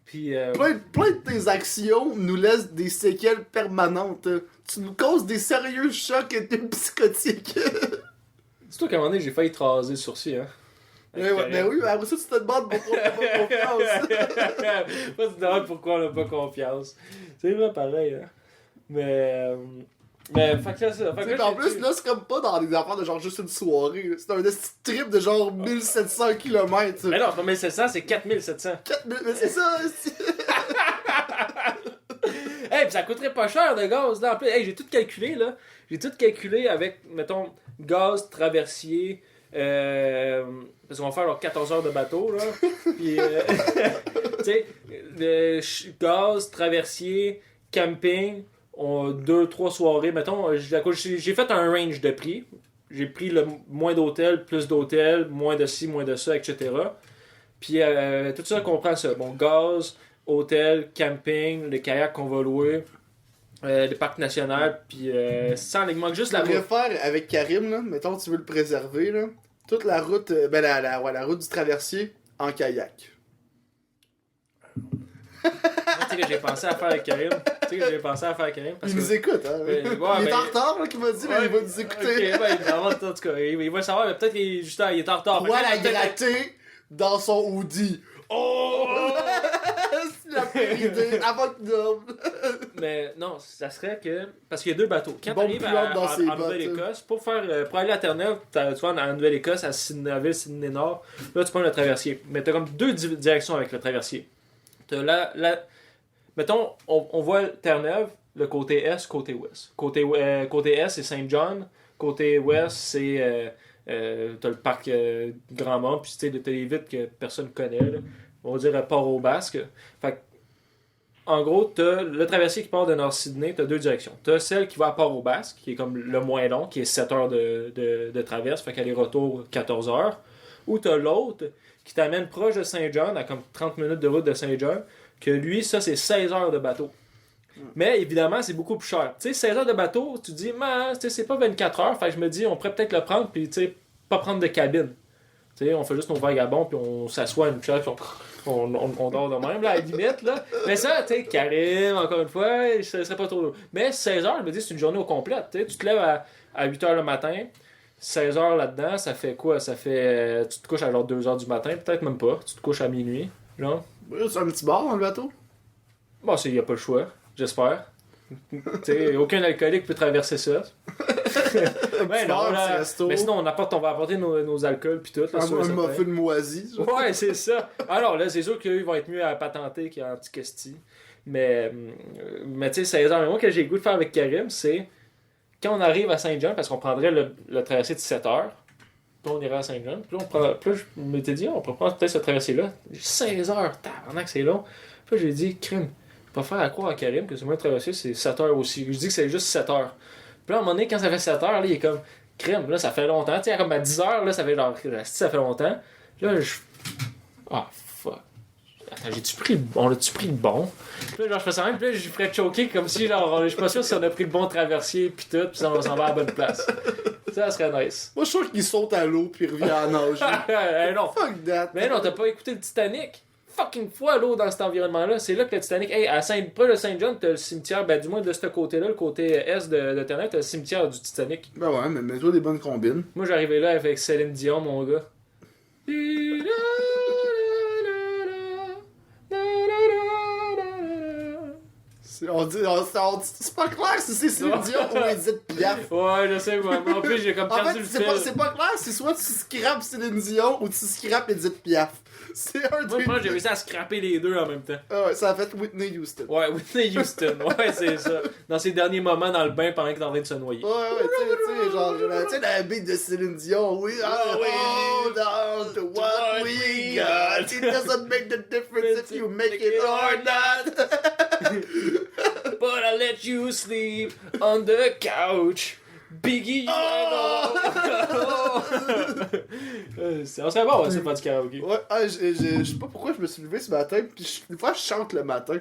Puis, Plein de tes actions nous laissent des séquelles permanentes. Tu nous causes des sérieux chocs et des psychotiques. c'est toi qu'à un moment donné, j'ai failli te raser le sourcil, hein. Ben oui, mais après ça, tu te demandes pourquoi on n'a pas confiance. Moi, tu te demandes pourquoi on n'a pas confiance. C'est vraiment pareil, hein. Mais fait que ça. Fait que là, En plus, là, c'est comme pas dans des affaires de genre juste une soirée. là. C'est un petit trip de genre 1700 km. Mais non, c'est pas 1700, c'est 4700. 4000, mais c'est ça. Hey, pis ça coûterait pas cher de gaz, là. En plus, hey, j'ai tout calculé, là. J'ai tout calculé avec, mettons, gaz, traversier. Parce qu'on va faire genre 14 heures de bateau, là. Puis, tu sais, gaz, traversier, camping. 2-3 soirées, mettons, j'ai fait un range de prix. J'ai pris le moins d'hôtels, plus d'hôtels, moins de ci, moins de ça, etc. Puis tout ça comprend ça. Bon, gaz, hôtel, camping, le kayak qu'on va louer, le parc national, puis sans il manque juste la On route. pourrait faire avec Karim, là, mettons tu veux le préserver, là, toute la route, la route du traversier en kayak. Tu sais que j'ai pensé à faire avec Karim. Parce Il que... nous écoute, hein. ouais, il est ben- en retard, là, qu'il m'a dit, mais il va nous écouter. Ok, ben, en tout cas, il va savoir, mais peut-être qu'il est juste il est en retard. Pour la Peut-être- gratter dans son hoodie. Oh! C'est la pire idée, avant que dorme. Mais non, ça serait que. Parce qu'il y a deux bateaux. Quand tu Bon, arrives pilote dans ses en bottes, Nouvelle-Écosse, pour aller à Terre-Neuve, tu vois, en Nouvelle-Écosse, à Sydney, Sydney-Nord, là, tu prends le traversier. Mais tu as comme deux directions avec le traversier. Tu as mettons, on voit Terre-Neuve, le côté est, côté ouest. Côté est, c'est Saint-John. Côté ouest, c'est. T'as le parc Grand-Mont, puis tu sais, t'as les vitres que personne connaît, là. On va dire Port-au-Basque. Fait que, en gros, t'as le traversier qui part de Nord-Sydney, t'as deux directions. T'as celle qui va à Port-au-Basque, qui est comme le moins long, qui est 7 heures de traverse, fait qu'elle est retour 14 heures. Ou t'as l'autre qui t'amène proche de Saint-John, à comme 30 minutes de route de Saint-John, que lui, ça, c'est 16 heures de bateau. Mais évidemment, c'est beaucoup plus cher. Tu sais, 16 heures de bateau, tu te dis, c'est pas 24 heures, fait que je me dis, on pourrait peut-être le prendre, puis tu sais, pas prendre de cabine. Tu sais, on fait juste nos vagabonds, puis on s'assoit à une chaise, puis on dort de même, là, à la limite, là. Mais ça, tu sais, Karim, encore une fois, ce serait pas trop lourd. Mais 16 heures, je me dis, c'est une journée au complet. Tu sais, tu te lèves à 8 heures le matin, 16 heures là-dedans, ça fait quoi? Ça fait. Tu te couches à genre 2 heures du matin, peut-être même pas. Tu te couches à minuit, genre. C'est un petit bar dans le bateau. Bon, il n'y a pas le choix, j'espère. T'sais, aucun alcoolique peut traverser ça. Ben non, là, mais sinon, on va apporter nos alcools puis tout. Là, Un muffin moisi. Ouais, c'est ça. Alors là, c'est sûr qu'ils vont être mieux à patenter qu'à Anticosti. Mais tu sais, 16 heures. Mais moi, que j'ai le goût de faire avec Karim, c'est quand on arrive à Saint-Jean, parce qu'on prendrait le traversée de 7 heures, puis on irait à Saint-Jean. Puis là, je m'étais dit, on pourrait prendre peut-être cette traversée-là. 16 heures, tabarnak, c'est long. Puis là, j'ai dit, crime. Pas faire à croire à Karim que c'est moi traversé, c'est 7 heures aussi. Je dis que c'est juste 7 heures. Puis là, à un moment donné, quand ça fait 7 heures, là, il est comme crème, là, ça fait longtemps. Tu sais, comme à 10 heures, là, ça fait genre, ça fait longtemps. Là, ah, fuck. Attends, on a-tu pris le bon? Puis là, genre, je fais ça même, puis là, je ferais choquer comme si, genre, je suis pas sûr si on a pris le bon traversier, puis tout, puis on s'en va à la bonne place. Ça serait nice. Moi, je suis sûr qu'il saute à l'eau, puis il revient en nage. Non. Fuck that. Mais non, t'as pas écouté le Titanic? Fucking fois l'eau dans cet environnement-là. C'est là que le Titanic. Hey, près de Saint-John, t'as le cimetière, ben du moins de ce côté-là, le côté est de Terre-Neuve, t'as le cimetière du Titanic. Ben ouais, mais mets-toi des bonnes combines. Moi, j'arrivais là avec Céline Dion, mon gars. C'est pas clair si c'est Céline Dion ou Edith Piaf. Ouais, je sais, moi. En plus, j'ai comme En perdu fait, le fil. c'est pas clair, c'est soit tu scrapes Céline Dion ou tu scrapes Edith Piaf. C'est un Moi, truc. moi, j'ai réussi à scraper les deux en même temps. Ah ouais, ça a fait Whitney Houston. Ouais, Whitney Houston. Ouais, c'est ça. Dans ses derniers moments dans le bain pendant qu'il est en train de se noyer. Ouais, tu sais, genre, tu sais, la beat de Céline Dion, we are hold on to what we got. It doesn't make the difference if you make it or not. But I let you sleep on the couch. Biggie, on serait bon, c'est pas du karaoké. Ouais, je sais pas pourquoi je me suis levé ce matin, pis des fois je chante le matin.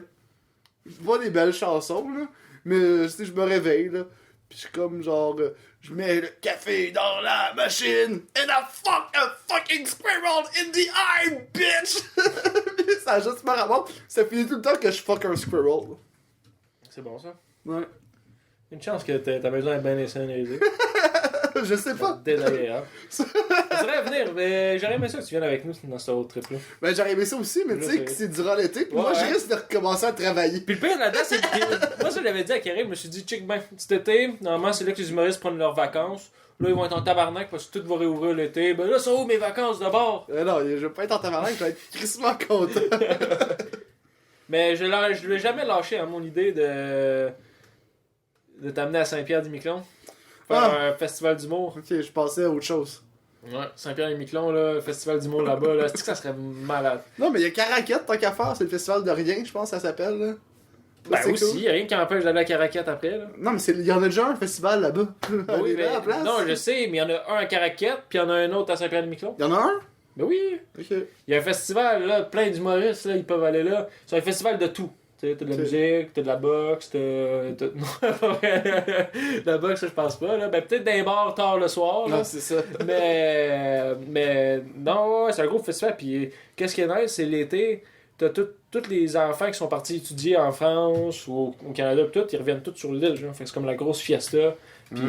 Je vois des belles chansons, là, mais tu sais, je me réveille, là, pis je suis comme genre, je mets le café dans la machine, and I fuck a fucking squirrel in the eye, bitch! Ça a juste pas rapport, ça finit tout le temps que je fuck un squirrel. C'est bon ça. Ouais. Une chance que ta maison est bien insonorisée. Je sais pas. Désagréable. Ça devrait venir, mais j'aurais aimé ça que tu viennes avec nous dans ce road trip-là. Ben j'aurais aimé ça aussi, mais tu sais que c'est durant l'été, pis moi je risque de recommencer à travailler. Puis le pire là-dedans, c'est que moi, ça, je l'avais dit à Karim, je me suis dit, check ben, cet été, normalement, c'est là que les humoristes prennent leurs vacances. Là, ils vont être en tabarnak parce que tout va réouvrir l'été. Ben là, sont où mes vacances d'abord? Non, je vais pas être en tabarnak, je vais être crissement content. Mais je l'ai jamais lâché à mon idée de t'amener à Saint-Pierre-des-Miquelons. Faire un festival d'humour. Ok, je pensais à autre chose. Ouais, Saint-Pierre-des-Miquelons, là, festival d'humour là-bas, là, c'est que ça serait malade. Non, mais il y a Caraquette, tant qu'à faire, c'est le festival de rien, je pense que ça s'appelle, là. Ben c'est aussi, cool. y a rien qui m'empêche d'aller à Caraquette après, là. Non, mais il y en a déjà un festival là-bas. Oui, Allez mais, là, à la place. non, je sais, mais il y en a un à Caraquette, puis il y en a un autre à Saint-Pierre-des-Miquelons. Il y en a un? Ben oui, Ok. il y a un festival, là, plein d'humoristes, là, ils peuvent aller là. C'est un festival de tout. Tu sais, t'as de la musique, t'as de la boxe, t'as... Non, la boxe, ça, je pense pas, là. Ben, peut-être d'un bar tard le soir, là. Non, c'est ça. Mais non, ouais, c'est un gros festival. Puis qu'est-ce qui est nice, c'est l'été, t'as tous les enfants qui sont partis étudier en France ou au Canada, pis tout, ils reviennent tous sur l'île, genre. Fait que c'est comme la grosse fiesta. Puis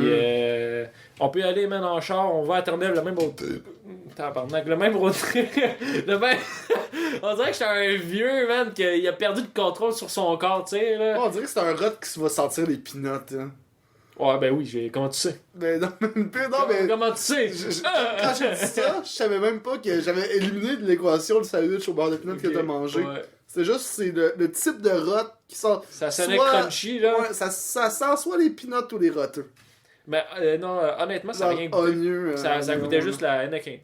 on peut y aller, man, en char, on va à Terre-Neuve, le même road trip. Tabarnak, le même road trip. le même... on dirait que j'étais un vieux, man, qu'il a perdu le contrôle sur son corps, tu sais, là. On dirait que c'est un rat qui va sentir les pinottes, hein. Ouais, ben oui, comment tu sais? Ben non, mais... Comment tu sais? Quand j'ai dit ça, je savais même pas que j'avais éliminé de l'équation le sandwich au beurre de peanut que t'as mangé. Ouais. C'est juste, c'est le type de rot qui sent... Ça sonnait soit- crunchy, là. Ouais, ça sent soit les peanuts ou les roteux. Mais non, honnêtement, ça n'a rien goûté. Oignon, Ça goûtait juste la Anakin.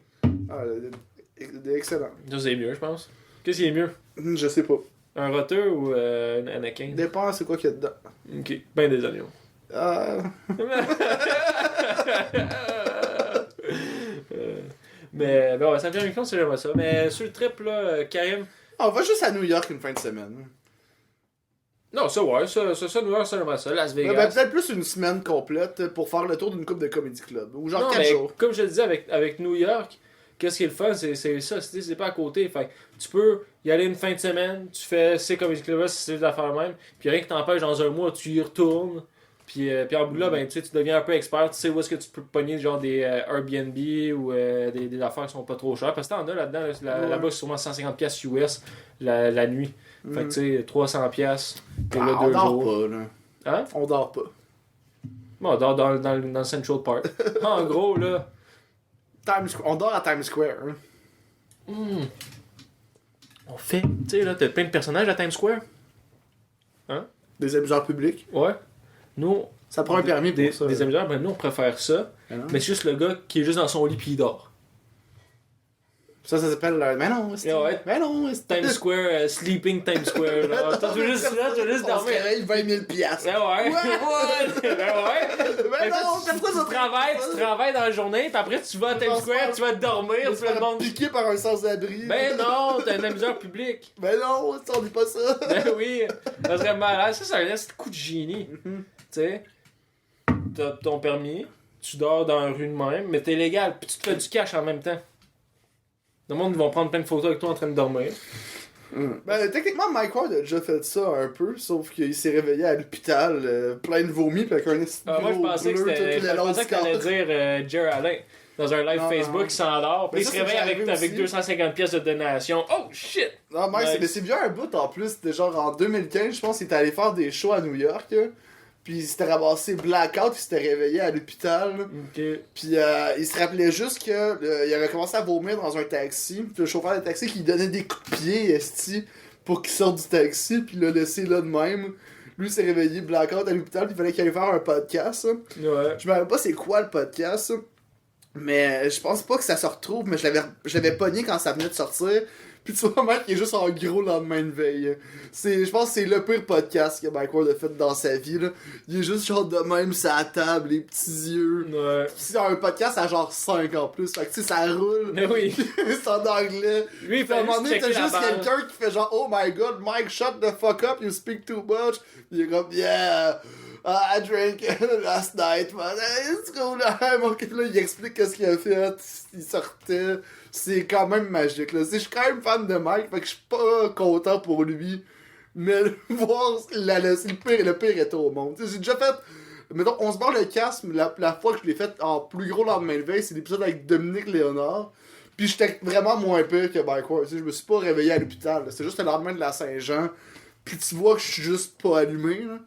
Ah, excellent. Ça, c'est mieux, je pense. Qu'est-ce qui est mieux? Je sais pas. Un roteux ou un Anakin? Dépend c'est quoi qu'il y a dedans. Ok, ben des oignons. Mais bon, ça vient une fois, c'est jamais ça. Mais sur le trip, là, Karim. On va juste à New York une fin de semaine. Non, ça, ouais, ça, New York, c'est jamais ça. Las Vegas. Ouais, ben, peut-être plus une semaine complète pour faire le tour d'une coupe de comedy club. Ou genre Non, 4 mais jours. comme je te disais, avec New York, qu'est-ce qui est le fun, c'est ça, c'est pas à côté. Fait que tu peux y aller une fin de semaine, tu fais ces comedy clubs si c'est l'affaire même, puis rien qui t'empêche dans un mois, tu y retournes. Puis en bout de là, ben, tu deviens un peu expert, tu sais où est-ce que tu peux pogner genre des Airbnb ou des affaires qui sont pas trop chères. Parce que t'en as là-dedans, là-bas c'est sûrement 150$ US la nuit. Fait que tu sais, 300$, t'es là on 2 dort jours. pas, là. Hein? On dort pas. Bon, on dort dans le Central Park. En gros, là. On dort à Times Square. Hein. On fait. Tu sais, là, t'as plein de personnages à Times Square. Hein? Des amuseurs publics. Ouais. Nous. Ça prend un permis pour des, ça. Des amuseurs, ben nous on préfère ça. Ah non? Mais c'est juste le gars qui est juste dans son lit pis il dort. Ça s'appelle... Mais non, c'est... Ouais. Mais non, c'est... Times Square, Sleeping Times Square. Genre. Toi, tu veux juste On se dormir. réveille 20 000 piastres. Ben ouais. Ben ouais. Mais Fait que non, tu pourquoi ça travailles dans la journée, puis après tu vas à Times Square, tu vas dormir, On tu se vas fait le monde. piquer par un sans-abri. Ben non, t'es un amuseur public. Mais non, on dit pas ça. Ben oui, ça serait malade. Ça, c'est un coup de génie. Tu sais, t'as ton permis, tu dors dans la rue de même, mais t'es légal, puis tu te fais du cash en même temps. Le monde va prendre plein de photos avec toi en train de dormir. Ben, techniquement, Mike Ward a déjà fait ça un peu, sauf qu'il s'est réveillé à l'hôpital plein de vomi, pis avec un Moi, je pensais que t'allais dire Jerry Allen. Dans un live Non, Facebook, non. il s'endort, puis Mais il se ça, réveille c'est avec arrivé aussi. 250$ de donation. Oh shit! Non, Mike, Nice. mais c'est bien un bout en plus. C'était genre en 2015, je pense qu'il était allé faire des shows à New York. Là. Puis il s'était ramassé blackout, puis il s'était réveillé à l'hôpital. Ok. Puis il se rappelait juste que il avait commencé à vomir dans un taxi. Puis le chauffeur de taxi qui lui donnait des coups de pied, esti, pour qu'il sorte du taxi, puis il l'a laissé là de même. Lui s'est réveillé blackout à l'hôpital, puis il fallait qu'il aille faire un podcast. Ouais. Je me rappelle pas c'est quoi le podcast, mais je pense pas que ça se retrouve, mais je l'avais pogné quand ça venait de sortir. Puis tu vois, Mike, il est juste en gros le lendemain de veille. Je pense que c'est le pire podcast que Mike Ward a fait dans sa vie, là. Il est juste genre de même sur la table, les petits yeux. Ouais. Puis c'est un podcast à genre 5 en plus, fait que tu sais, ça roule. Mais oui. C'est en anglais. Lui, il Puis à un fait moment donné, juste t'as checker la juste balle. quelqu'un qui fait genre, oh my god, Mike, shut the fuck up, you speak too much. Il est comme, yeah, I drank last night, man. It's cool. Ok, là, il explique qu'est-ce qu'il a fait. Il sortait. C'est quand même magique, là. Je suis quand même fan de Mike, fait que je suis pas content pour lui. Mais voir le pire est au monde. T'sais, j'ai déjà fait. Mettons, on se barre le casque, mais la fois que je l'ai fait en plus gros lendemain de veille, c'est l'épisode avec Dominique Léonard. Puis j'étais vraiment moins pire que Mike Ward. Je me suis pas réveillé à l'hôpital. C'est juste le lendemain de la Saint-Jean. Puis tu vois que je suis juste pas allumé. Là.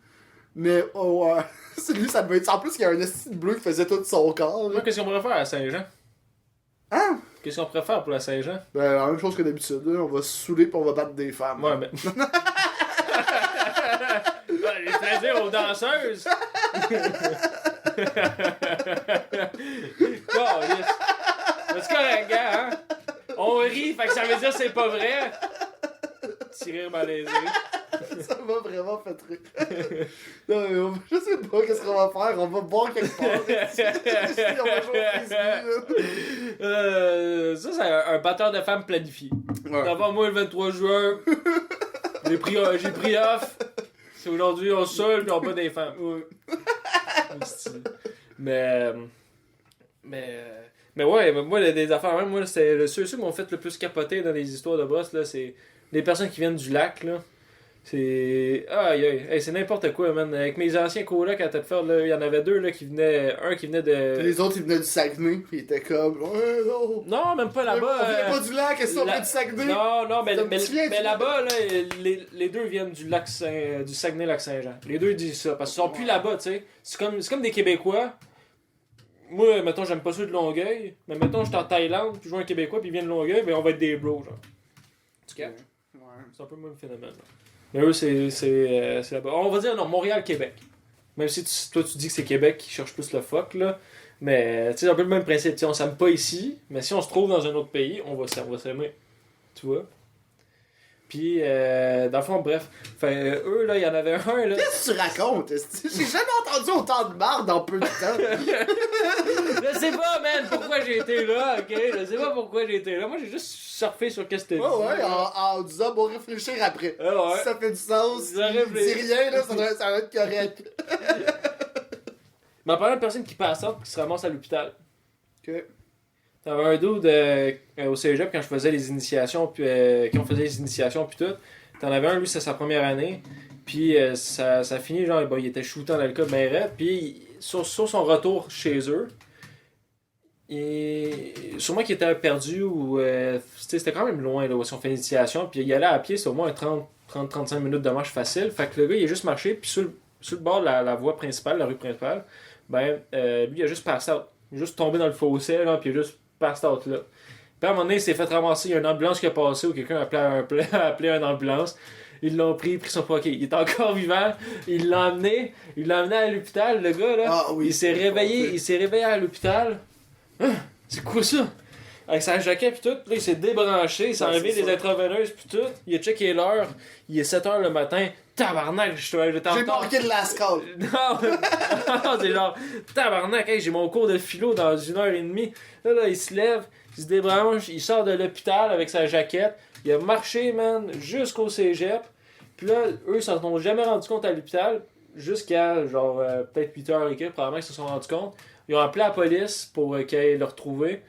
Mais oh, ouais. C'est lui, ça devait être. En plus, il y a un esti de bleu qui faisait tout son corps. Moi, Là. qu'est-ce qu'on pourrait faire à Saint-Jean? Hein? Qu'est-ce qu'on pourrait faire pour la Saint-Jean? Ben, la même chose que d'habitude. Là. On va se saouler pis on va battre des femmes. Ouais, mais. Les plaisirs aux danseuses! Oh, yes. C'est correct, gars, hein? On rit, fait que ça veut dire que c'est pas vrai. Petit rire malaisé. Ça m'a vraiment fait rire. Non, mais je sais pas qu'est-ce qu'on va faire. On va boire quelque part. On va jouer au frisbee, là. Ça, c'est un batteur de femmes planifié. Ouais. D'abord, moi, le 23 juin, j'ai pris off. C'est aujourd'hui, on se seul, puis on bat des femmes. Ouais. Mais ouais, moi, des affaires, même, moi, c'est ceux qui m'ont fait le plus capoter dans les histoires de boss, là, c'est les personnes qui viennent du lac, là. C'est. Aïe, aïe. Hey, c'est n'importe quoi, man. Avec mes anciens colocs à Tedford, là, il y en avait deux là, qui venaient. Un qui venait de. Les autres, ils venaient du Saguenay, pis ils étaient comme. Ouais, non. Non, même pas là-bas. On venait pas du lac, est-ce qu'on vient du Saguenay? Non, mais, C'est un petit lien, mais tu là-bas, là, les deux viennent du du Saguenay-Lac-Saint-Jean. Les deux disent ça. Parce qu'ils sont plus là-bas, tu sais. C'est comme des Québécois. Moi, mettons, j'aime pas ceux de Longueuil. Mais mettons, je suis en Thaïlande, puis je vois un Québécois, puis il vient de Longueuil, ben on va être des bros, genre. Tu catches? Ouais. C'est un peu le même phénomène. Là. Mais eux, c'est là-bas. On va dire, non, Montréal-Québec. Même si toi, tu dis que c'est Québec qui cherche plus le fuck, là. Mais, tu sais, c'est un peu le même principe. T'sais, on s'aime pas ici, mais si on se trouve dans un autre pays, on va s'aimer. Tu vois? Puis, dans le fond, bref. Fait, eux, là, il y en avait un, là. Qu'est-ce que tu racontes? J'ai jamais entendu autant de marde en peu de temps. Je sais pas, man, pourquoi j'ai été là, ok? Je sais pas pourquoi j'ai été là. Moi, j'ai juste surfé sur qu'est-ce que t'as dit. Ouais, en disant, bon, réfléchir après. Ah ouais. Si ça fait du sens, Je réfléchis. dis rien, là, ça va être correct. Mais en parlant de personnes qui passent qui se ramassent à l'hôpital. Ok. T'avais un dude au cégep quand je faisais les initiations, puis quand on faisait les initiations, puis tout. T'en avais un, lui, c'est sa première année. Puis ça finit, genre, bon, il était shooté en alcool, ben raide. Puis sur son retour chez eux, sûrement qu'il était perdu ou. C'était quand même loin, là, où on fait l'initiation. Puis il allait à pied, c'est au moins 30-35 minutes de marche facile. Fait que le gars, il a juste marché, puis sur le bord de la voie principale, la rue principale, ben, lui, il a juste passé out. Il a juste tombé dans le fossé, là, puis il a juste passé out là. Puis à un moment donné, il s'est fait ramasser, il y a une ambulance qui a passé ou quelqu'un a appelé une ambulance. Ils l'ont pris son paquet. Il est encore vivant. Il l'a amené à l'hôpital, le gars là. Ah, oui, il s'est réveillé à l'hôpital. Hein? C'est quoi ça? Avec sa jaquette pis tout, là, il s'est débranché, il s'est enlevé des intraveineuses pis tout. Il a checké l'heure, il est 7h le matin. Tabarnak, j'étais en J'ai retard. manqué de la scale. Non, c'est genre, tabarnak, hey, j'ai mon cours de philo dans 1h30. Là, il se lève, il se débranche, il sort de l'hôpital avec sa jaquette. Il a marché, man, jusqu'au cégep. Puis là, eux, ils s'en sont jamais rendus compte à l'hôpital. Jusqu'à, genre, peut-être 8h et quelques, probablement qu'ils se sont rendus compte. Ils ont appelé la police pour qu'ils aillent le retrouver.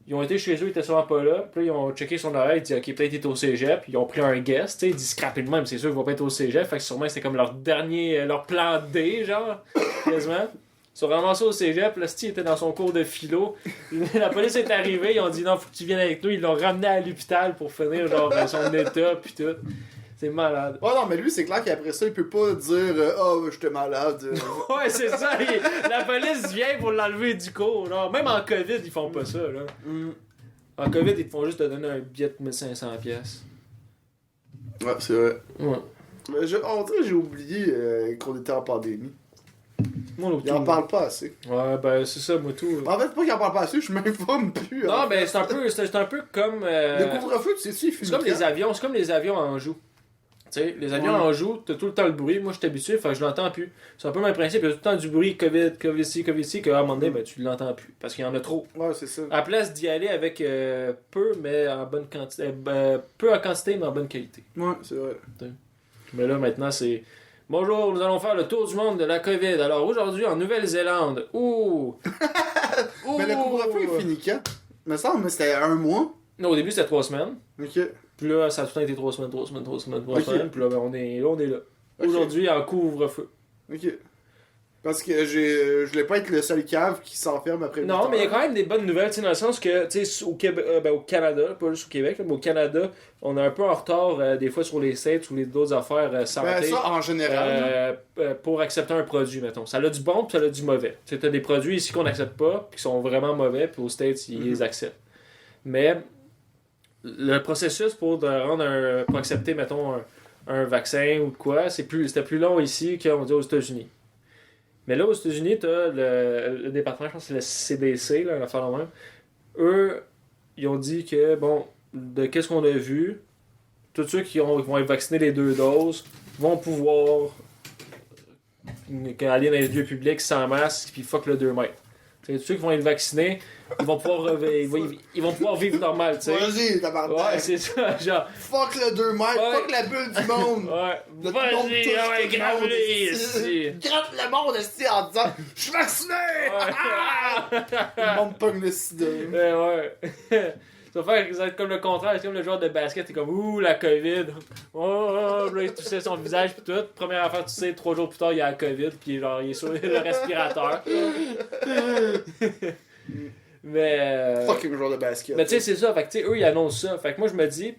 Ils ont été chez eux, ils étaient sûrement pas là. Puis là, ils ont checké son oreille, ils ont dit, ok, peut-être il est au cégep. Ils ont pris un guest, tu sais, ils disent scraper de même, c'est sûr qu'il va pas être au cégep. Fait que sûrement c'était comme leur plan D, genre, quasiment. Ils sont ramassés au cégep, là, Steve était dans son cours de philo. La police est arrivée, ils ont dit non, faut que tu viennes avec nous. Ils l'ont ramené à l'hôpital pour finir, genre, son état, pis tout. C'est malade. Ouais, non, mais lui, c'est clair qu'après ça, il peut pas dire oh, j'étais malade. Ouais, c'est ça. La police vient pour l'enlever du cours. Genre. Même en COVID, ils font pas ça. Là. En COVID, ils te font juste te donner un billet de 1500$. Ouais, c'est vrai. Ouais. Mais on dirait que j'ai oublié qu'on était en pandémie. Moi, Il en parle pas assez. Ouais, ben c'est ça, moi tout. En fait, pas qu'il en parle pas assez, je m'informe plus. Non, ben c'est un peu comme. Le couvre-feu, tu sais-tu, il finit. C'est comme les avions en joue. Tu sais, les avions en joue, t'as tout le temps le bruit. Moi, je suis habitué, fait que je l'entends plus. C'est un peu le même principe. Il y a tout le temps du bruit, COVID-ci, qu'à un moment donné, ben, tu l'entends plus. Parce qu'il y en a trop. Ouais, c'est ça. À la place d'y aller avec peu, mais en bonne quantité. Peu en quantité, mais en bonne qualité. Ouais, c'est vrai. Mais là, maintenant, c'est. Bonjour, nous allons faire le tour du monde de la COVID. Alors, aujourd'hui, en Nouvelle-Zélande. Ouh! Mais le couvre-feu, il finit quand? Me semble, mais c'était 1 mois. Non, au début, c'était 3 semaines. Ok. Puis là, ça a tout le temps été 3 semaines. Puis là, ben, on est là. Ok. Aujourd'hui, en couvre-feu. Ok. Parce que je voulais pas être le seul cave qui s'enferme après. Non, 8 mais il y a heures. quand même des bonnes nouvelles, tu sais, dans le sens que, tu sais, au Canada, pas juste au Québec, là, mais au Canada, on est un peu en retard des fois sur les sites ou les d'autres affaires santé. Ben, ça, en général. Pour accepter un produit, mettons. Ça a du bon puis ça a du mauvais. Tu sais, t'as des produits ici qu'on n'accepte pas puis qui sont vraiment mauvais, puis aux States, ils les acceptent. Mais le processus pour accepter, mettons, un vaccin ou quoi, c'était plus long ici qu'on dit aux États-Unis. Mais là, aux États-Unis, t'as le département, je pense que c'est le CDC, là, l'affaire de même. Eux, ils ont dit que, bon, de qu'est-ce qu'on a vu, tous ceux qui vont être vaccinés les 2 doses vont pouvoir aller dans les lieux publics sans masque, puis fuck le 2 mètres. T'sais, tous ceux qui vont être vaccinés, ils vont pouvoir, ils vont pouvoir vivre normal, tu sais. Vas-y, tabarnak. Ouais, c'est ça, genre. Fuck le 2 mètres, Ouais. fuck la bulle du monde. Ouais, Notre monde vas-y, touche ouais, tout le grave monde, les esti. Gratte le monde esti, en disant je suis vacciné. Le monde pogne le sida. Ouais. Ça va être comme le contraire, c'est comme le joueur de basket, t'es comme ouh la COVID. Oh, là il toussait son visage pis tout. Première affaire, tu sais, 3 jours plus tard, il y a la COVID pis genre il est sur le respirateur. Mais. Fucking joueur de basket. Mais tu sais, c'est ça, fait que tu sais, eux ils annoncent ça. Fait que moi je me dis,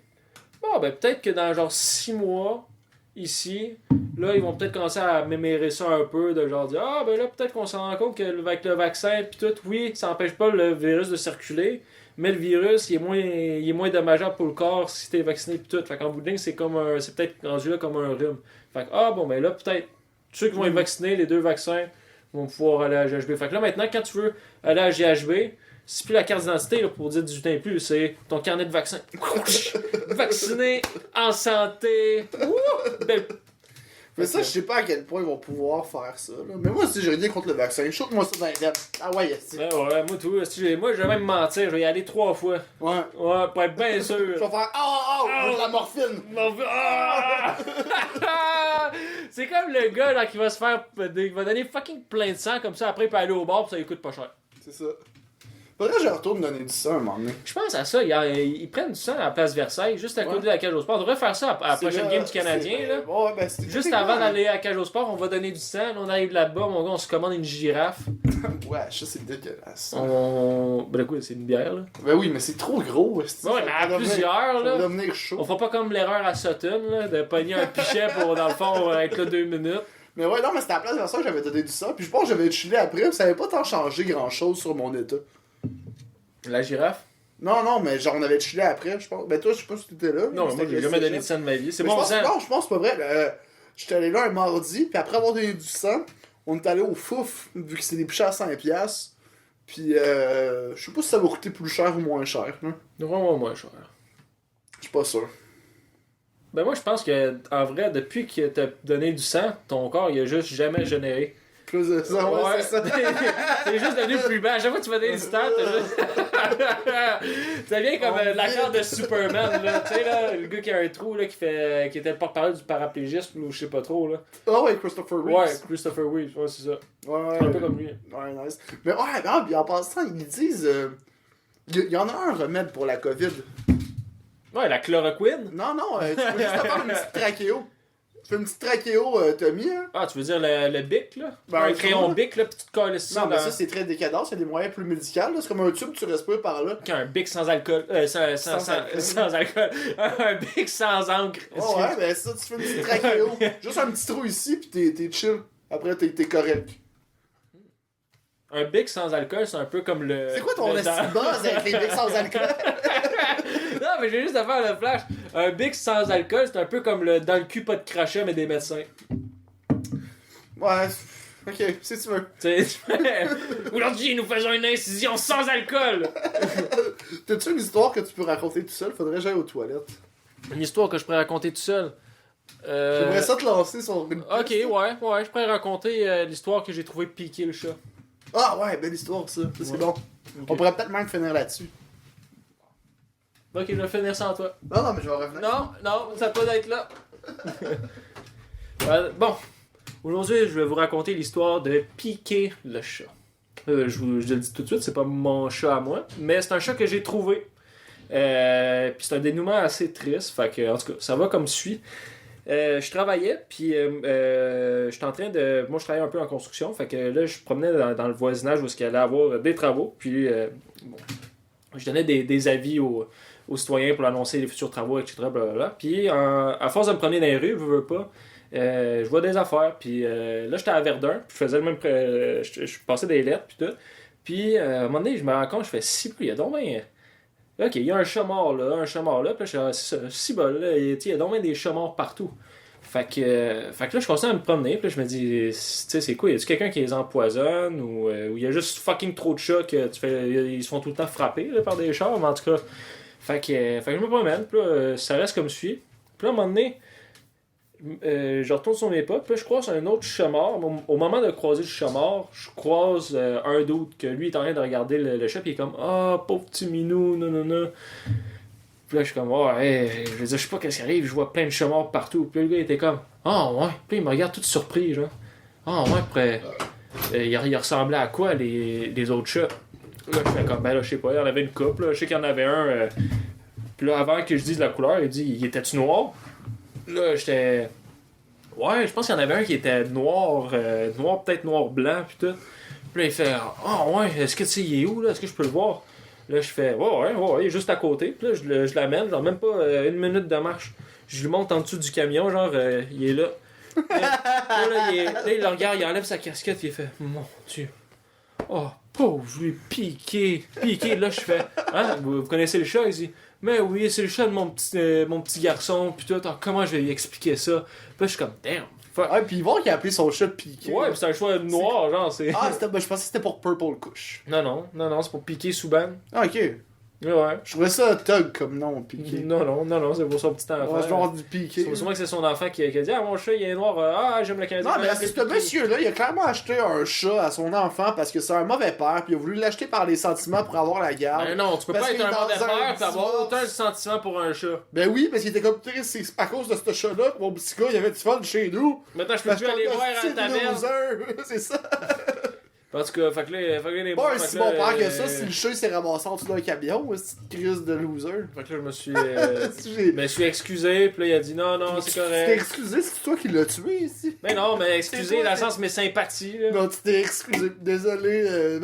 bon ben peut-être que dans genre 6 mois, ici, là ils vont peut-être commencer à mémérer ça un peu, de genre dire, ah ben là peut-être qu'on s'en rend compte que avec le vaccin pis tout, oui, ça empêche pas le virus de circuler. Mais le virus, il est moins dommageable pour le corps si t'es vacciné pis tout. Fait qu'en bout de ligne, c'est peut-être rendu là comme un rhume. Fait que, ah bon, ben là, peut-être, ceux qui vont être vaccinés, les 2 vaccins, vont pouvoir aller à GHB. Fait que là, maintenant, quand tu veux aller à GHB, c'est plus la carte d'identité là, pour dire 18 ans et plus, c'est ton carnet de vaccin. Vacciné, en santé. Ouh, belle. Mais ça, je sais pas à quel point ils vont pouvoir faire ça. Là. Mais moi, si j'ai rien contre le vaccin, shoot-moi ça dans les dents. Ah ouais, yes. Ouais, moi tout. Moi, je vais même mentir, je vais y aller 3 fois. Ouais. Ouais, pour être bien sûr. Je vais faire de la morphine. Ah! C'est comme le gars là qui va se faire. Il va donner fucking plein de sang comme ça, après il peut aller au bar pis ça lui coûte pas cher. C'est ça. Faudrait que je retourne donner du sang un moment donné. Je pense à ça, ils prennent du sang à la place Versailles, juste à côté de la cage au sport. On devrait faire ça à la prochaine game du Canadien. Là. Ouais, ben, Juste avant d'aller à la cage au sport, on va donner du sang. Là, on arrive là-bas, mon gars, on se commande une girafe. Ouais, ça c'est dégueulasse. Ben quoi, c'est une bière là. Ben oui, mais c'est trop gros. Ouais, mais à plusieurs là. Ça va devenir chaud. On fera pas comme l'erreur à Sutton, là, de pogner un pichet pour, dans le fond, être là 2 minutes. Mais ouais, non, mais c'était à la place de ça que j'avais donné du sang. Puis je pense que j'avais chillé après, puis ça avait pas tant changé grand chose sur mon état. La girafe? Non, mais genre on avait chillé après, je pense. Ben toi, je sais pas si t'étais là. Non, moi j'ai jamais donné de sang de ma vie. C'est mais bon sang. Non, je pense que c'est pas vrai. J'étais allé là un mardi, puis après avoir donné du sang, on est allé au Fouf, vu que c'était des pichets à 5$. Puis je sais pas si ça va coûter plus cher ou moins cher. Hein. Vraiment moins cher. Je suis pas sûr. Ben moi je pense que en vrai, depuis que t'as donné du sang, ton corps il a juste jamais généré. Plus de sang, ouais, c'est ça. C'est juste devenu plus bas. À chaque fois que tu vas donner du sang, t'as juste. Ça vient comme la carte de Superman, là. Tu sais, là, le gars qui a un trou, là, qui était le porte-parole du paraplégisme, ou je sais pas trop, là. Ah ouais, Christopher Reeves. Ouais, Christopher Reeves, ouais, c'est ça. Ouais, un peu comme lui. Ouais, nice. Mais ouais, non, puis en passant, ils disent. Il y en a un remède pour la COVID. Ouais, la chloroquine. Non, tu peux juste faire une petite trachéo. Tu fais une petite trachéotomie, hein? Ah, tu veux dire le bic, là? Ben, un crayon bic, là, pis tu te colles ça. Non, mais ça, c'est très décadent, c'est des moyens plus médicaux. C'est comme un tube, tu respires par là. Un bic sans alcool. Sans alcool. Un bic sans encre. Oh ouais, ben ça, tu fais une petite trachéo. Juste un petit trou ici, pis t'es chill. Après, t'es correct. Un bic sans alcool, c'est un peu comme le. C'est quoi ton estime buzz avec les bics sans alcool? Non, mais j'ai juste à faire le flash. Un bic sans alcool, c'est un peu comme le dans le cul, pas de crachat, mais des médecins. Ouais, ok, si tu veux. Aujourd'hui, nous faisons une incision sans alcool. T'as-tu une histoire que tu peux raconter tout seul? Faudrait que j'aille aux toilettes. Une histoire que je pourrais raconter tout seul. J'aimerais ça te lancer sur une. Ok, ouais, je pourrais raconter l'histoire que j'ai trouvé piquer le chat. Ah ouais, belle histoire ça, c'est bon. Okay. On pourrait peut-être même finir là-dessus. Ok, je vais finir sans toi. Non, mais je vais revenir. Non, ça peut d'être là. Bon, aujourd'hui, je vais vous raconter l'histoire de Piqué le chat. Je le dis tout de suite, c'est pas mon chat à moi, mais c'est un chat que j'ai trouvé. Puis c'est un dénouement assez triste, fait que, en tout cas, ça va comme suit. Je travaillais, puis j'étais en train de... Moi, je travaillais un peu en construction, fait que là, je promenais dans le voisinage où il allait avoir des travaux, puis bon, je donnais des avis aux citoyens pour annoncer les futurs travaux, etc. Blablabla. Puis, à force de me promener dans les rues, je veux pas, je vois des affaires, puis là, j'étais à Verdun, puis je faisais le même... je passais des lettres, puis tout. Puis, à un moment donné, je me rends compte, je fais si, il y a donc bien... Ok, il y a un chat mort là, puis là, je suis si bol, là, il y a donc bien des chats morts partout. Fait que là, je continue à me promener, puis là, je me dis, tu sais, c'est quoi, y a-tu quelqu'un qui les empoisonne, ou il y a juste fucking trop de chats que ils se font tout le temps frapper là, par des chats, mais en tout cas. Fait que je me promène, puis là, ça reste comme suit. Puis là, à un moment donné, je retourne sur mes pas, puis là, je croise un autre chat mort. Au moment de croiser le chat mort, je croise un doute que lui est en train de regarder le chat, puis il est comme, ah, pauvre petit minou, non. Puis là, je suis comme, oh, hey, je veux dire, je sais pas qu'est-ce qui arrive, je vois plein de chats morts partout. Puis là, le gars était comme, ah, ouais. Puis il me regarde tout surpris, genre. Ah, ouais, après, il ressemblait à quoi, les autres chats? Là, je fais comme, ben là, je sais pas, il y en avait une coupe, là. Je sais qu'il y en avait un. Puis là, avant que je dise la couleur, il dit, il était-tu noir? Là, j'étais. Ouais, je pense qu'il y en avait un qui était noir, peut-être noir-blanc, pis tout. Puis là, il fait, ah ouais, est-ce que tu sais, il est où, là? Est-ce que je peux le voir? Là, je fais, ouais, il est juste à côté. Puis là, je l'amène, genre même pas une minute de marche. Je lui monte en dessous du camion, genre, il est là. Là, il le regarde, il enlève sa casquette, il fait, mon Dieu. Oh, pauvre, je lui ai piqué. Là, je fais, hein, vous connaissez le chat? Il dit, mais oui, c'est le chat de mon petit garçon. Puis tout, comment je vais lui expliquer ça? Puis là, je suis comme, damn. Fuck. Ouais, pis il va qu'il a appelé son chat Piqué. Ouais, pis c'est un choix noir, genre, c'est. Ah, je pensais que c'était pour Purple Couche. Non, c'est pour piquer Souban. Ah, ok. Ouais. Je trouvais ça Tug comme nom, Piqué. Non, c'est pour son petit enfant. Ouais, je vais avoir du Piqué. C'est sûrement que c'est son enfant qui a dit, ah, mon chat, il est noir, j'aime le Canadien. Non, mais ce monsieur-là, il a clairement acheté un chat à son enfant parce que c'est un mauvais père, puis il a voulu l'acheter par les sentiments pour avoir la garde. Ben non, tu peux Parce pas être qu'il un est mauvais dans père pis avoir divorce. autant de sentiments pour un chat. Ben oui, parce qu'il était comme, c'est à cause de ce chat-là que mon petit gars, il avait du fun chez nous. Maintenant, je peux Parce plus aller qu'on a voir à style la taverne. loser. C'est ça. En tout cas, fait que là, les Pas un fait si que là, bon père que ça, si le chat il s'est ramassé en dessous d'un camion, c'est une crise de loser. Fait que là, J'ai- je me suis excusé, pis là, il a dit, non, c'est Tu t'es correct. excusé, c'est toi qui l'as tué ici. Mais non, mais excusé toi, dans le c'est- sens mes sympathies, là. Non, tu t'es excusé. Désolé.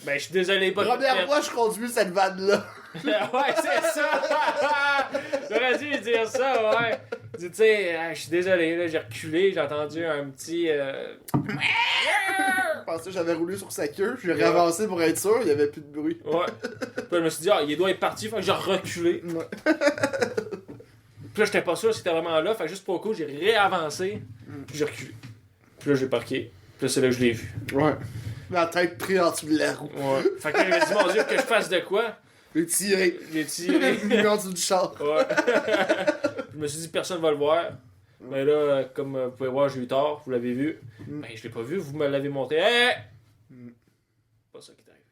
Ben, je suis désolé, pas de Première fois, je conduis cette vanne-là. Ouais, c'est ça! J'aurais dû lui dire ça, ouais. Tu sais, je suis désolé, là, j'ai reculé, j'ai entendu un petit. Je pensais que j'avais roulé sur sa queue, j'ai réavancé pour être sûr, il y avait plus de bruit. Ouais. Puis là, je me suis dit, il doit être parti, fait que j'ai reculé. Ouais. Puis là, j'étais pas sûr si c'était vraiment là, fait que juste pour le coup, j'ai réavancé, puis j'ai reculé. Puis là, j'ai parqué. Puis là, c'est là que je l'ai vu. Ouais. La tête prise en dessous de la roue. Ouais. Fait que là, il m'a dit, mon Dieu, que je fasse de quoi? Le tiré. J'ai tiré. Mis en dessous du char. Ouais. Je me suis dit, personne va le voir. Mais là, comme vous pouvez voir, j'ai eu tort, vous l'avez vu. Ben, je l'ai pas vu, vous me l'avez montré. Hey! Pas ça qui est arrivé.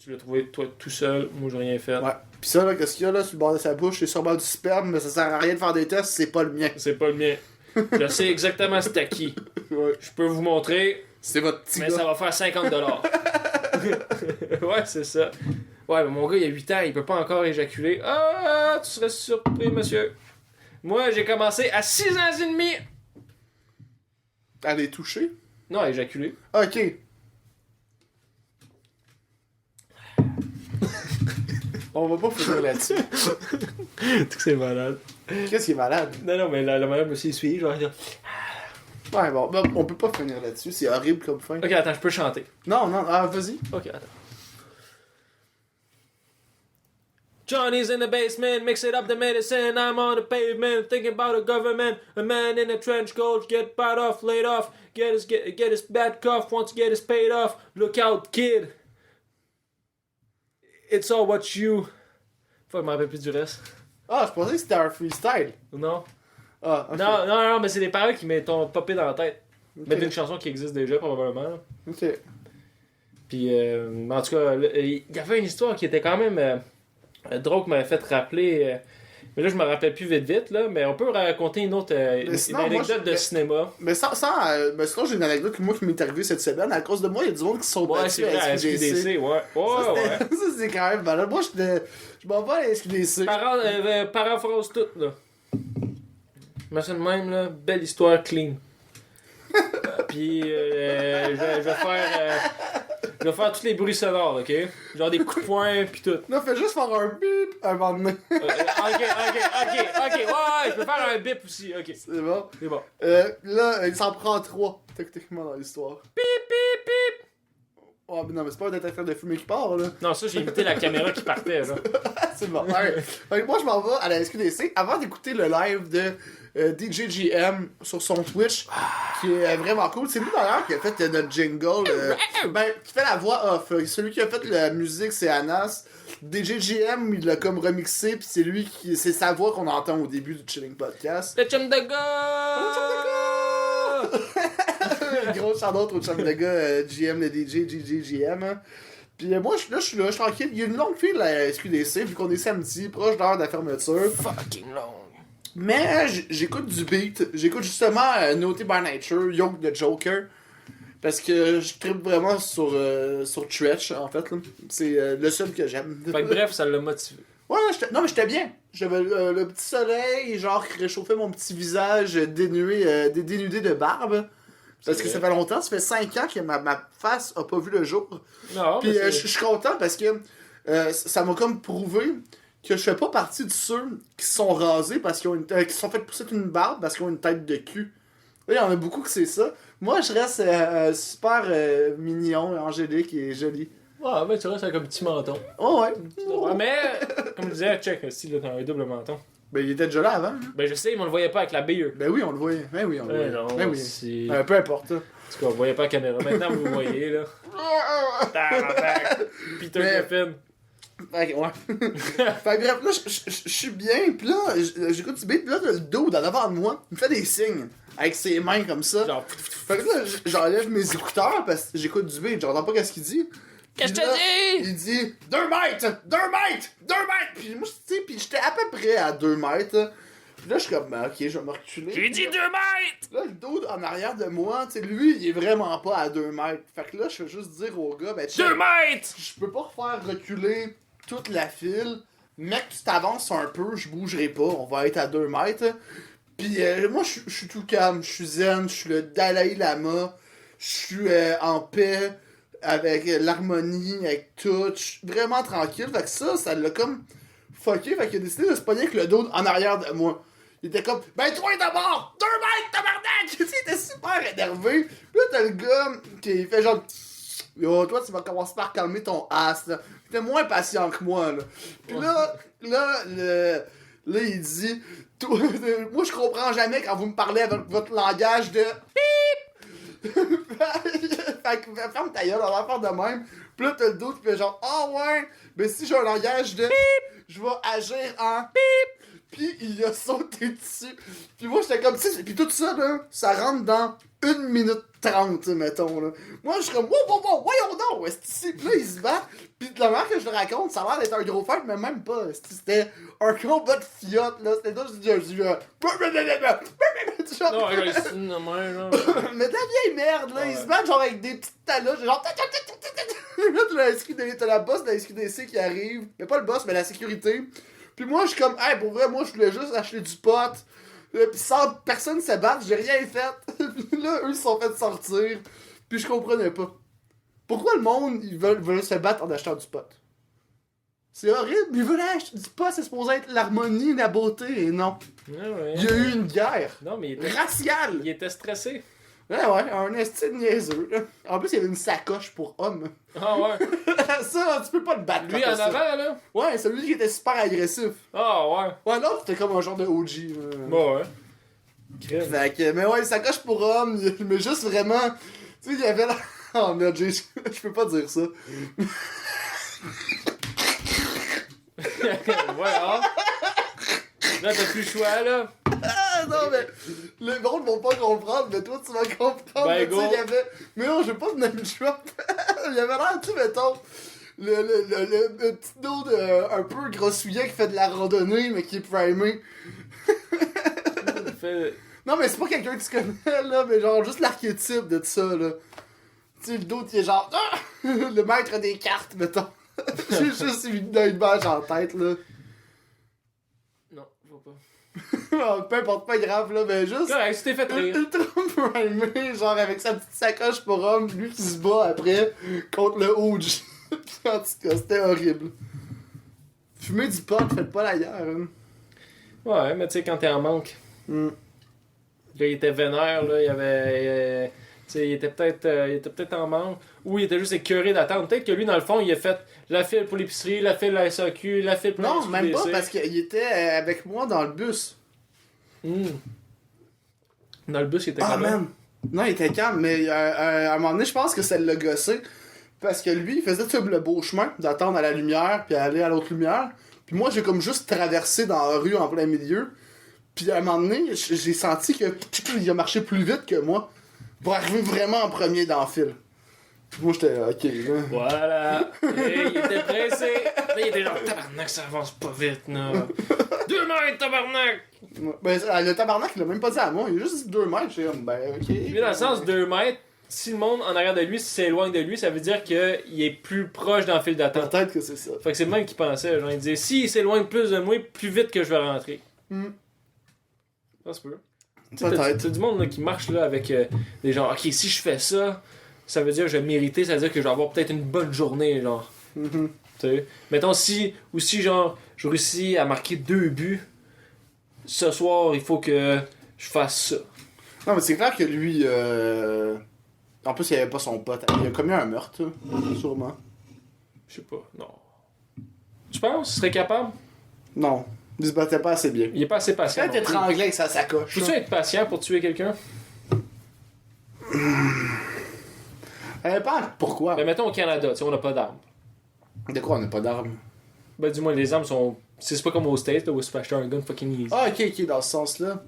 Tu l'as trouvé, toi, tout seul, moi, j'ai rien fait. Ouais. Pis ça, là, qu'est-ce qu'il y a là sur le bord de sa bouche? C'est sûrement du sperme, mais ça sert à rien de faire des tests, c'est pas le mien. C'est pas le mien. Je sais exactement c'est à qui. Ouais. Je peux vous montrer, C'est votre petit mais gars. ça va faire 50$. Ouais, c'est ça. Ouais, mais mon gars, il a 8 ans, il peut pas encore éjaculer. Ah, tu serais surpris, monsieur. Moi, j'ai commencé à 6 ans et demi. Elle est touchée? Non, à éjaculer. Ok. On va pas finir là-dessus. Tu que c'est malade. Qu'est-ce qui est malade? Non, mais la madame me s'est essuyée, genre. Ouais, bon, on peut pas finir là-dessus, c'est horrible comme fin. Ok, attends, je peux chanter. Non, vas-y. Ok, attends. Johnny's in the basement, mix it up the medicine. I'm on the pavement, thinking about the government. A man in a trench coat, get paid off, laid off. Get his bad cough, wants to get his paid off. Look out, kid. It's all what you. Faut que je m'en rappelle plus du reste. Ah, je pensais que c'était un freestyle. Non? Ah, ok. Non, mais c'est des paroles qui m'ont popé dans la tête. Ok. Mais d'une chanson qui existe déjà, probablement. Là. Ok. Puis, en tout cas, il y avait une histoire qui était quand même drôle qui m'avait fait rappeler. Mais là, je me rappelle plus vite, là. Mais on peut raconter une autre sinon, une anecdote de cinéma. Mais mais sinon, j'ai une anecdote qui m'est arrivée cette semaine. À cause de moi, il y a du monde qui se sont Ouais, battus c'est vrai, à SQDC, ouais. Ouais. Ça, c'est quand même malade. Moi, je m'en vais à la SQDC. Paraphrase tout, là. Mais c'est de même, là. Belle histoire clean. Puis, je vais faire tous les bruits sonores, ok? Genre des coups de poing, pis tout. Non, fais juste faire un bip à un moment donné. Ok, ouais, je peux faire un bip aussi, ok. C'est bon. C'est bon. Là, il s'en prend 3, techniquement, dans l'histoire. Pip! Oh, mais non, mais c'est pas un détecteur de fumée qui part, là. Non, ça, j'ai imité la caméra qui partait, là. C'est bon. Ouais. Fait que moi, je m'en vais à la SQDC avant d'écouter le live de DJGM sur son Twitch, qui est vraiment cool. C'est lui d'ailleurs qui a fait notre jingle. Qui fait la voix off. Celui qui a fait la musique, c'est Anas. DJGM, il l'a comme remixé, puis c'est sa voix qu'on entend au début du Chilling Podcast. Le chum de gars! Gros shout-out au chum de gars GM, le DJ, GGGM. Hein. Puis moi, je suis là, je suis tranquille. Il y a une longue file à la SQDC, vu qu'on est samedi, proche d'heure de la fermeture. Fucking long. Mais j'écoute du beat. J'écoute justement Naughty by Nature, Yoke the Joker. Parce que je tripe vraiment sur Tretch, en fait. Là. C'est le seul que j'aime. Fait que bref, ça l'a motivé. Ouais, non, mais j'étais bien. J'avais le petit soleil, genre, qui réchauffait mon petit visage dénudé de barbe. Parce que ça fait longtemps, ça fait 5 ans que ma face a pas vu le jour. Non, Puis mais je suis content parce que ça m'a comme prouvé que je fais pas partie de ceux qui sont rasés parce qu'ils ont qui se sont fait pousser une barbe parce qu'ils ont une tête de cul. Il y en a beaucoup que c'est ça. Moi, je reste super mignon, angélique et joli. Ouais, ben tu restes avec un petit menton. Oh ouais. Ouais, mais, comme je disais, check, si là, t'as un double menton. Ben, il était déjà là avant. Hein. Ben, je sais, mais on le voyait pas avec la bille. Ben oui, on le voyait. Ben oui, on le voyait. Non, ben oui. c'est... Peu importe. En tout cas, on le voyait pas à la caméra. Maintenant, vous le voyez, là. Peter Mais- Griffin. Fait que, ouais. Fait que bref, là, je suis bien, pis là, j'écoute du beat, pis là, le dos en avant de moi, il me fait des signes, avec ses mains comme ça. Genre, Fait que là, j'enlève mes écouteurs, parce que j'écoute du beat, j'entends pas qu'est-ce qu'il dit. qu'est-ce que Puis là, t'as dit? Il dit 2 mètres! 2 mètres! 2 mètres! Pis moi, tu sais, pis j'étais à peu près à 2 mètres. Pis là, je suis comme, ben, ok, je vais me reculer. J'ai dit 2 mètres! Là, le dos en arrière de moi, tu sais, lui, il est vraiment pas à 2 mètres. Fait que là, je fais juste dire au gars, ben, 2 mètres! je peux pas faire reculer toute la file. Mec, tu t'avances un peu, je bougerai pas, on va être à 2 mètres. Pis moi, je suis tout calme, je suis zen, je suis le Dalai Lama, je suis en paix avec l'harmonie, avec tout, je suis vraiment tranquille. Fait que ça l'a comme fucké, fait qu'il a décidé de se pogner avec le dos en arrière de moi. Il était comme, ben toi d'abord, 2 mètres, tabarnak! Il était super énervé. Puis là, t'as le gars qui fait genre, yo, toi, tu vas commencer par calmer ton ass, là. T'es moins patient que moi, là. Puis là, il dit, moi, je comprends jamais quand vous me parlez avec votre langage de pip! Fait que, ferme ta gueule, on va faire de même. Puis là, t'as le dos qui fait genre, ah ouais, mais si j'ai un langage de pip, je vais agir en pip! Puis il a sauté dessus. Puis moi, j'étais comme, tu sais, puis tout ça, là, ça rentre dans 1 minute 30, mettons, là. Moi, je suis comme, wow, voyons donc, est-ce que là, ils se battent. Puis de la manière que je le raconte, ça a l'air d'être un gros fight, mais même pas. C'était un combat de fiottes, là. C'était là, je dis, Non, regarde, c'est une main, là. mais de la vieille merde, là. Ils se battent genre avec des petites talas, genre. Là, t'as la boss de la SQDC qui arrive. Mais pas le boss, mais la sécurité. Puis moi, je suis comme, hey, pour vrai, moi, je voulais juste acheter du pot. Pis sans personne se battre, j'ai rien fait. Puis là, eux, ils se sont fait sortir. Puis je comprenais pas. Pourquoi le monde, ils veulent se battre en achetant du pot? C'est horrible. Ils veulent acheter du pot, c'est supposé être l'harmonie, la beauté, et non. Ouais. Il y a eu une guerre. Non, mais Raciale. il était stressé. Ouais, un esti de niaiseux, là. En plus, il y avait une sacoche pour homme. Ah ouais. Ça, tu peux pas le battre. Lui quand en t'as ça. avant, là. Ouais, celui qui était super agressif. Ah ouais. Ouais, l'autre, c'était comme un genre de OG. Bon, ouais. Crème. Fait que, mais ouais, sacoche pour homme, mais juste vraiment. Tu sais, il y avait là. Oh merde, je peux pas dire ça. Ouais, hein. Là, t'as plus le choix, là. Ah non, mais. Les monde vont pas comprendre, mais toi, tu vas comprendre. Ben, Mais tu sais, go. il y avait. Mais non, je vais pas venir me drop. Il y avait l'air, tu sais, mettons. Le petit dos de, un peu grossouillet qui fait de la randonnée, mais qui est primé. Fait... Non, mais c'est pas quelqu'un que tu connais, là, mais genre juste l'archétype de ça, là. Tu sais, le dos, qui est genre. Ah! Le maître des cartes, mettons. J'ai juste une image en tête, là. Non, je vois pas. Peu importe, pas grave, là, mais juste. Correct, tu t'es fait rire. Ultra primé, genre avec sa petite sacoche pour homme, lui qui se bat après contre le OG. En tout cas, c'était horrible. Fumer du pot, faites pas la guerre, hein. Ouais, mais tu sais, quand t'es en manque. Mm. Là, il était vénère, là, il avait... tu sais, il était peut-être en manque, ou il était juste écœuré d'attendre. Peut-être que lui, dans le fond, il a fait la file pour l'épicerie, la file à la SAQ, la file pour la Non, même pas, SQDC. parce qu'il était avec moi dans le bus. Dans le bus, il était Ah, comment? man! Non, il était calme, mais à un moment donné, je pense que ça l'a gossé. Parce que lui, il faisait tout le beau chemin d'attendre à la lumière, puis aller à l'autre lumière. Puis moi, j'ai comme juste traversé dans la rue en plein milieu. Puis à un moment donné, j'ai senti que il a marché plus vite que moi pour arriver vraiment en premier dans le fil. Puis moi, j'étais ok, là. Voilà! Et il était pressé! Là, il était genre, tabarnak, ça avance pas vite, là! 2 mètres, tabarnak! Ben, le tabarnak, il l'a même pas dit à moi, il a juste dit 2 mètres. J'étais comme, ben, ok. Lui, dans le sens 2 mètres, si le monde en arrière de lui s'éloigne de lui, ça veut dire qu'il est plus proche dans le fil d'attente. Peut-être que c'est ça. Fait que c'est le même qui pensait. Genre, il disait s'il s'éloigne plus de moi, plus vite que je vais rentrer. Ça se peut. Peut-être. T'as du monde là, qui marche là avec des gens. Ok, si je fais ça, ça veut dire que je vais mériter, ça veut dire que je vais avoir peut-être une bonne journée, genre. Tu sais. Mettons si genre je réussis à marquer 2 buts ce soir, il faut que je fasse ça. Non, mais c'est clair que lui, en plus, il avait pas son pote. Il a commis un meurtre, sûrement. Je sais pas, non. Tu penses qu'il serait capable? Non, il se battait pas assez bien. Il est pas assez patient. Peut-être être anglais avec sa sacoche. Peux-tu être patient pour tuer quelqu'un? Pas pourquoi? Ben mettons au Canada, tu sais, on n'a pas d'armes. De quoi on n'a pas d'armes? Ben dis-moi, les armes sont... C'est pas comme aux States, là, où se peut acheter un gun fucking easy. Ah, ok, dans ce sens-là.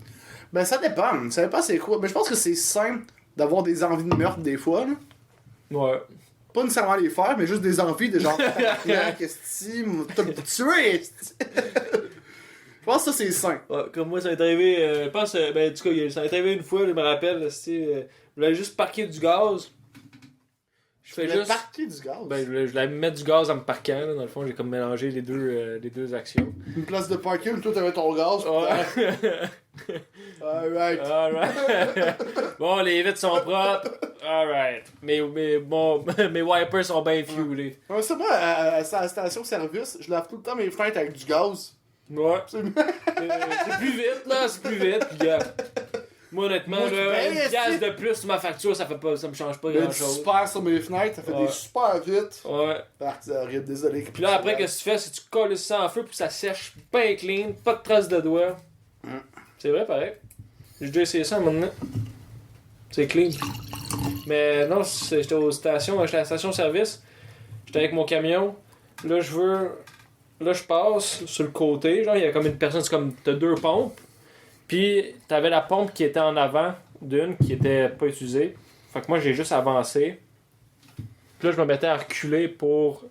Ben, ça dépend. Ça dépend c'est quoi. Mais je pense que c'est simple d'avoir des envies de meurtre des fois, là. Ouais. Pas nécessairement les faire, mais juste des envies de genre, qu'est-ce que t'as tué? Je pense que ça, c'est simple. Ouais, comme moi, ça m'est arrivé, je pense, ben, en tout cas, ça m'est arrivé une fois, je me rappelle, je voulais juste parquer du gaz. Je fais juste. Parquer du gaz. Ben, je voulais mettre du gaz en me parquant, là, dans le fond, j'ai comme mélangé les deux actions. Une place de parking, toi, t'avais ton gaz. Ouais. Alright. Alright. Bon, les vitres sont propres. Alright. Mes wipers sont bien fuelés. Ouais, ça, moi, à la station-service, je lave tout le temps mes fenêtres avec du gaz. Ouais. C'est C'est plus vite, là, c'est plus vite. Puis, gars, moi, honnêtement, Moi, là, ben, une pièce est-ce de plus sur ma facture, ça me change pas du grand-chose. super sur mes fenêtres, ça fait Ouais. des super vite. Ouais. Ah, c'est horrible, désolé. Puis là, après, qu'est-ce que tu fais? C'est que tu colles ça en feu pour que ça sèche bien clean, pas de traces de doigts. C'est vrai, pareil. J'ai déjà essayé ça à un moment donné. C'est clean. Mais non, j'étais à la station-service. J'étais avec mon camion. Là, je passe sur le côté. Genre, il y a comme une personne, c'est comme, t'as 2 pompes. Puis, t'avais la pompe qui était en avant d'une qui était pas utilisée. Fait que moi, j'ai juste avancé. Puis là, je me mettais à reculer pour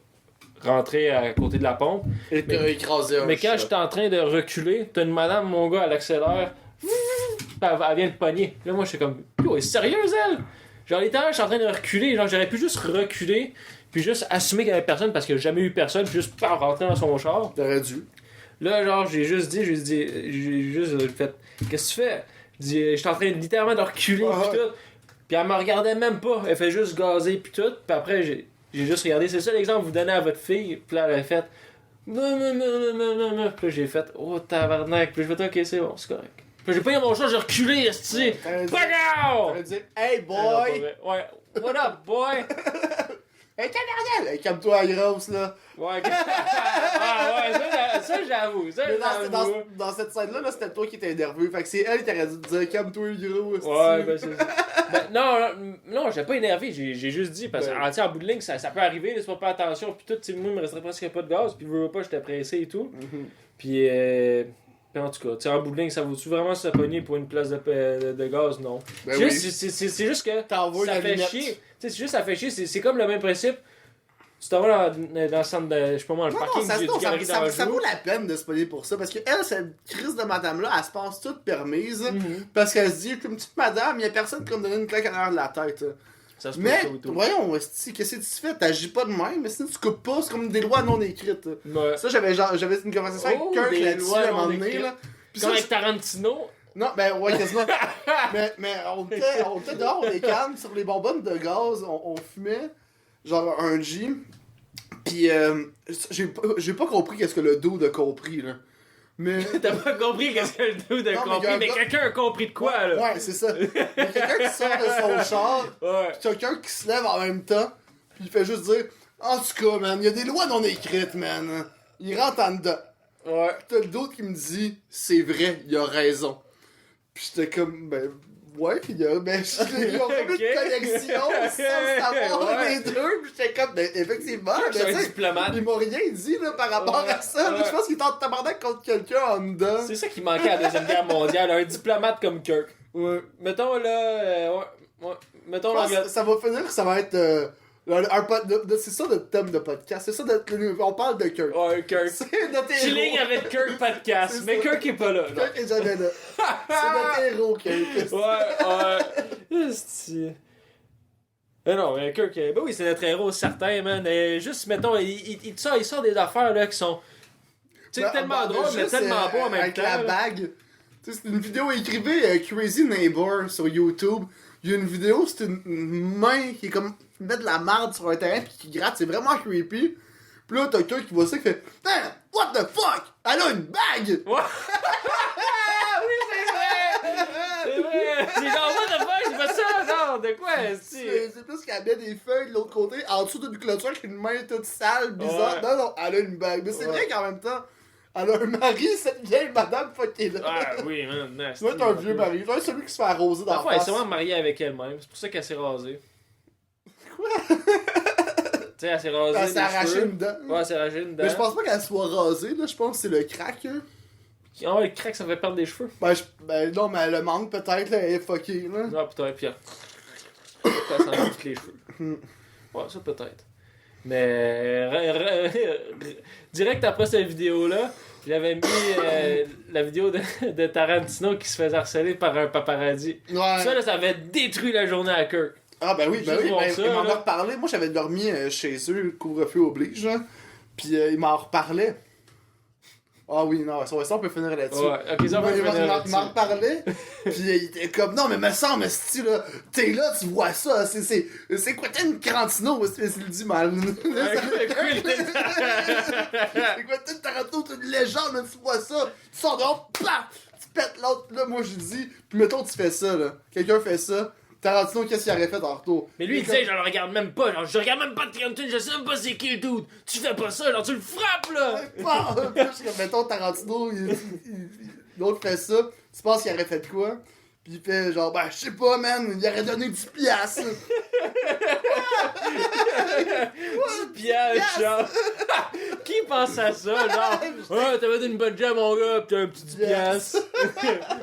rentrer à côté de la pompe. Et t'as écrasé un Mais quand chat. j'étais en train de reculer, t'as une madame, mon gars, elle accélère. Elle vient de pogner. Là, moi, j'étais comme, yo, elle est sérieuse, elle? Genre, littéralement, je suis en train de reculer. Genre, j'aurais pu juste reculer, puis juste assumer qu'il y avait personne parce que j'ai jamais eu personne, puis juste pas rentrer dans son char. T'aurais dû. Là, genre, j'ai juste fait, qu'est-ce que tu fais? Je dis, j'étais en train littéralement de reculer, pis tout. Puis elle me regardait même pas. Elle fait juste gazer, pis tout. Puis après, j'ai juste regardé. C'est ça l'exemple que vous donnez à votre fille. Puis là, elle a fait, non. Puis là, j'ai fait, oh, tabarnak. Puis j'ai fait, ok, c'est bon, c'est correct. Puis j'ai pas eu mon chat, j'ai reculé, esti. Bagarre! T'aurais dit, hey boy! Ouais. What up, boy? Hey, tabarnak! Hey, calme-toi, la grosse, là. Ouais, ça j'avoue. Ça, Mais j'avoue. dans cette scène-là, là, c'était toi qui étais énervé. Fait que c'est elle qui aurait dû te dire, calme-toi, gros. Ouais, ben c'est ça. Non, j'ai pas énervé, j'ai juste dit, parce que en bout de ligne, ça peut arriver, laisse pas attention, puis tout, moi, il me resterait presque pas de gaz, puis veux pas, j'étais pressé et tout. Puis, en tout cas, en bout de ligne, ça vaut-tu vraiment se pogner pour une place de gaz? Non. Ben c'est oui. c'est juste que T'envoies ça la fait lunette. chier. C'est juste ça fait chier, c'est comme le même principe. Tu t'en vas dans le centre de, je sais pas moi, le parking du galerie ça d'Anjou. vaut la peine de se pogner pour ça. Parce que elle, cette crise de madame-là, elle se pense toute permise. Parce qu'elle se dit, je suis une petite madame, y'a personne qui va me donner une claque en arrière de la tête. Ça se peut, Mais, ça ou tout. voyons, esti, qu'est-ce que tu fais? T'agis pas de même, mais sinon tu coupes pas, c'est comme des lois non écrites. Ouais. Ça, j'avais une conversation avec Kirk des là-dessus lois à un moment non donné. écrites. Là. Puis Comme ça, avec Tarantino. non, ben ouais, quasiment. mais on était dehors, on est calme, sur les bonbonnes de gaz, on fumait, genre un G. Pis j'ai pas compris qu'est-ce que le dude a compris, là. Mais... T'as pas compris qu'est-ce que le dude a Non, mais compris, y a un mais gars- quelqu'un a compris de quoi, là? Ouais, c'est ça. Il y a quelqu'un qui sort de son char, Ouais. pis quelqu'un qui se lève en même temps, pis il fait juste dire, en tout cas, man, il y a des lois non écrites, man. Il rentre en dedans. Ouais. Pis t'as le d'autre qui me dit, c'est vrai, il a raison. Pis j'étais comme, ben, ouais, pis ils ont comme une Ok. connexion sans savoir Ouais. les deux. Pis j'étais comme, ben, effectivement, Je suis mais un tu sais, diplomate. ils m'ont rien dit, là, par rapport Ouais. à ça. Là, Ouais. je pense qu'il est en tabarnak contre quelqu'un en dedans. C'est ça qui manquait à la Deuxième Guerre mondiale, un diplomate comme Kirk. Ouais. Mettons là, mettons Je pense là, que ça va finir, ça va être, c'est ça notre thème de podcast. C'est ça, on parle de Kirk. ouais, Kirk. C'est notre Chilling héros. avec Kirk podcast, C'est mais ça. Kirk est pas là. non. Kirk est jamais là. C'est notre héros, Kirk. Ouais. Esti. Non, Kirk, ben oui, c'est notre héros certain, man. Juste, mettons, il sort des affaires là qui sont. Tu sais, tellement drôles, mais tellement beaux en même temps. Avec la bague. Tu sais, c'est une vidéo, écrivez Crazy Neighbor sur YouTube. Il y a une vidéo, c'est une main qui est comme. Qui met de la merde sur un terrain puis qui gratte, c'est vraiment creepy. Pis là, t'as quelqu'un qui voit ça qui fait Damn, what the fuck? Elle a une bague! Ouais. Oui, c'est vrai! C'est vrai! C'est genre, what the fuck, c'est pas ça! Non, de quoi? C'est plus qu'elle met des feuilles de l'autre côté, en dessous d'une clôture avec une main toute sale, bizarre. Ouais. Non, elle a une bague. Mais c'est vrai qu'en même temps, elle a un mari, cette vieille madame fuckée là. Ah oui, man. Tu dois être un vieux mari. Tu dois être celui qui se fait arroser dans la Parfois, elle est face. sûrement mariée avec elle-même. C'est pour ça qu'elle s'est rasée. Quoi? Tu sais, elle s'est rasée. Elle s'est les arraché cheveux. une dent. Ouais, elle s'est arraché une dent. Mais je pense pas qu'elle soit rasée, là. Je pense que c'est le crack, hein. Ah ouais, le crack, ça fait perdre des cheveux. Ben non, mais le manque peut-être, là, elle est fuckée, là. Ah, peut-être, puis elle s'enlève tous les cheveux. Ouais, ça peut-être. Mais direct après cette vidéo-là, j'avais mis la vidéo de Tarantino qui se faisait harceler par un paparazzi. Ouais. Ça, là, ça avait détruit la journée à Kirk. Ah ben oui, Juste voir ça, il m'en là. a reparlé. Moi j'avais dormi chez eux, couvre-feu oblige, hein. Puis il m'en reparlait. Ah oui, non, ça on peut finir là-dessus. Ouais, ok, ça on peut Il finir m'en là-dessus. reparlait, puis il était comme, non mais me semble, sti là, t'es là, tu vois ça, c'est Quentin Tarantino, c'est le dit mal. C'est Quentin Tarantino, t'es une légende, là, tu vois ça, tu sors dehors, paf, tu pètes l'autre, là, moi je dis, puis mettons tu fais ça, là, quelqu'un fait ça, Tarantino, qu'est-ce qu'il aurait fait en retour? Mais lui, il disait, je le regarde même pas, genre, je regarde même pas Tarantino, je sais même pas c'est qui le dude. Tu fais pas ça, genre, tu le frappes, là! Mettons Tarantino, l'autre fait ça, tu penses qu'il aurait fait quoi? Pis il fait genre, ben je sais pas man, il aurait donné 10 piastres. 10 piastres, genre! Qui pense à ça, genre? Ouais, t'avais une bonne job, mon gars, pis t'as un petit 10 piastres.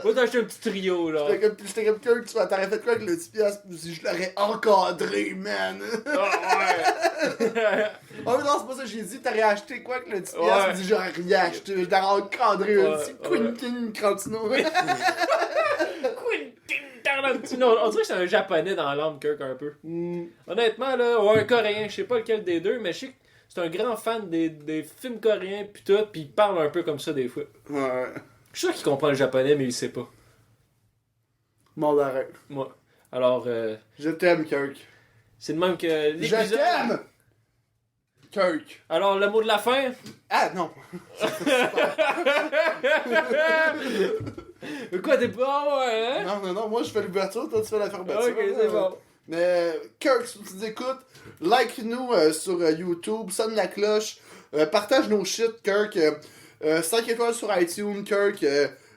Va t'acheter un petit trio, là. J'étais comme Kirk, tu t'aurais fait quoi avec le 10 piastres? Si je l'aurais encadré, man. Ah ouais! Oh non, c'est pas ça que j'ai dit, t'aurais acheté quoi avec le 10 piastres? Ouais. Il dit j'aurais rien acheté, je l'aurais encadré, un Ouais, petit ouais. Quentin Tarantino. Quentin Tarantino! On dirait que c'est un japonais dans l'âme, Kirk, un peu. Honnêtement, là, ou un coréen, je sais pas lequel des deux, mais je sais que c'est un grand fan des films coréens pis tout, pis il parle un peu comme ça des fois. Ouais. Je suis sûr qu'il comprend le japonais, mais il sait pas. Mon arrêt. Moi. Alors, Je t'aime, Kirk. c'est de même que l'épisode... Je t'aime! Kirk. Alors, le mot de la fin? Ah non. Quoi, t'es pas... Ah ouais, hein? Non, moi je fais l'ouverture, toi tu fais la fermeture. Ok, c'est bon. Mais Kirk, si tu nous écoutes, like-nous sur YouTube, sonne la cloche, partage nos shit, Kirk, 5 étoiles sur iTunes, Kirk,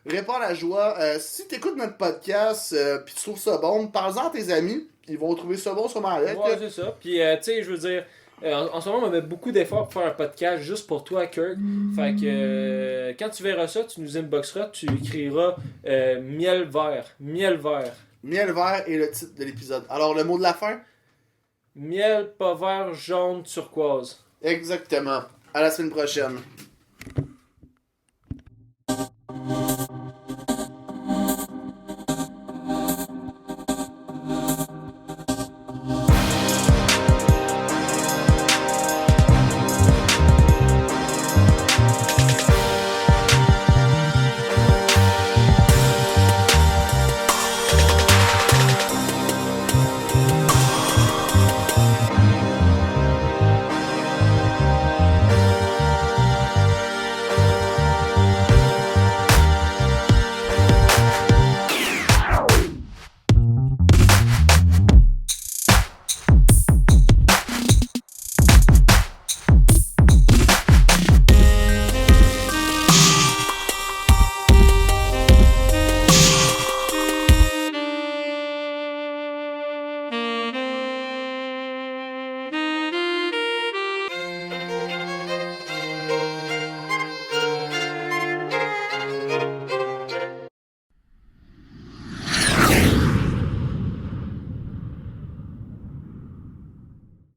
répands la joie. Si t'écoutes notre podcast pis tu trouves ça bon, parle-en à tes amis, ils vont trouver ça bon sûrement avec. Ouais, c'est ça. Puis, tu sais, je veux dire, en ce moment, on met beaucoup d'efforts pour faire un podcast juste pour toi, Kirk. Fait que quand tu verras ça, tu nous inboxeras, tu écriras miel vert. Miel vert. Miel vert est le titre de l'épisode. Alors le mot de la fin? Miel, pas vert, jaune, turquoise. Exactement. À la semaine prochaine.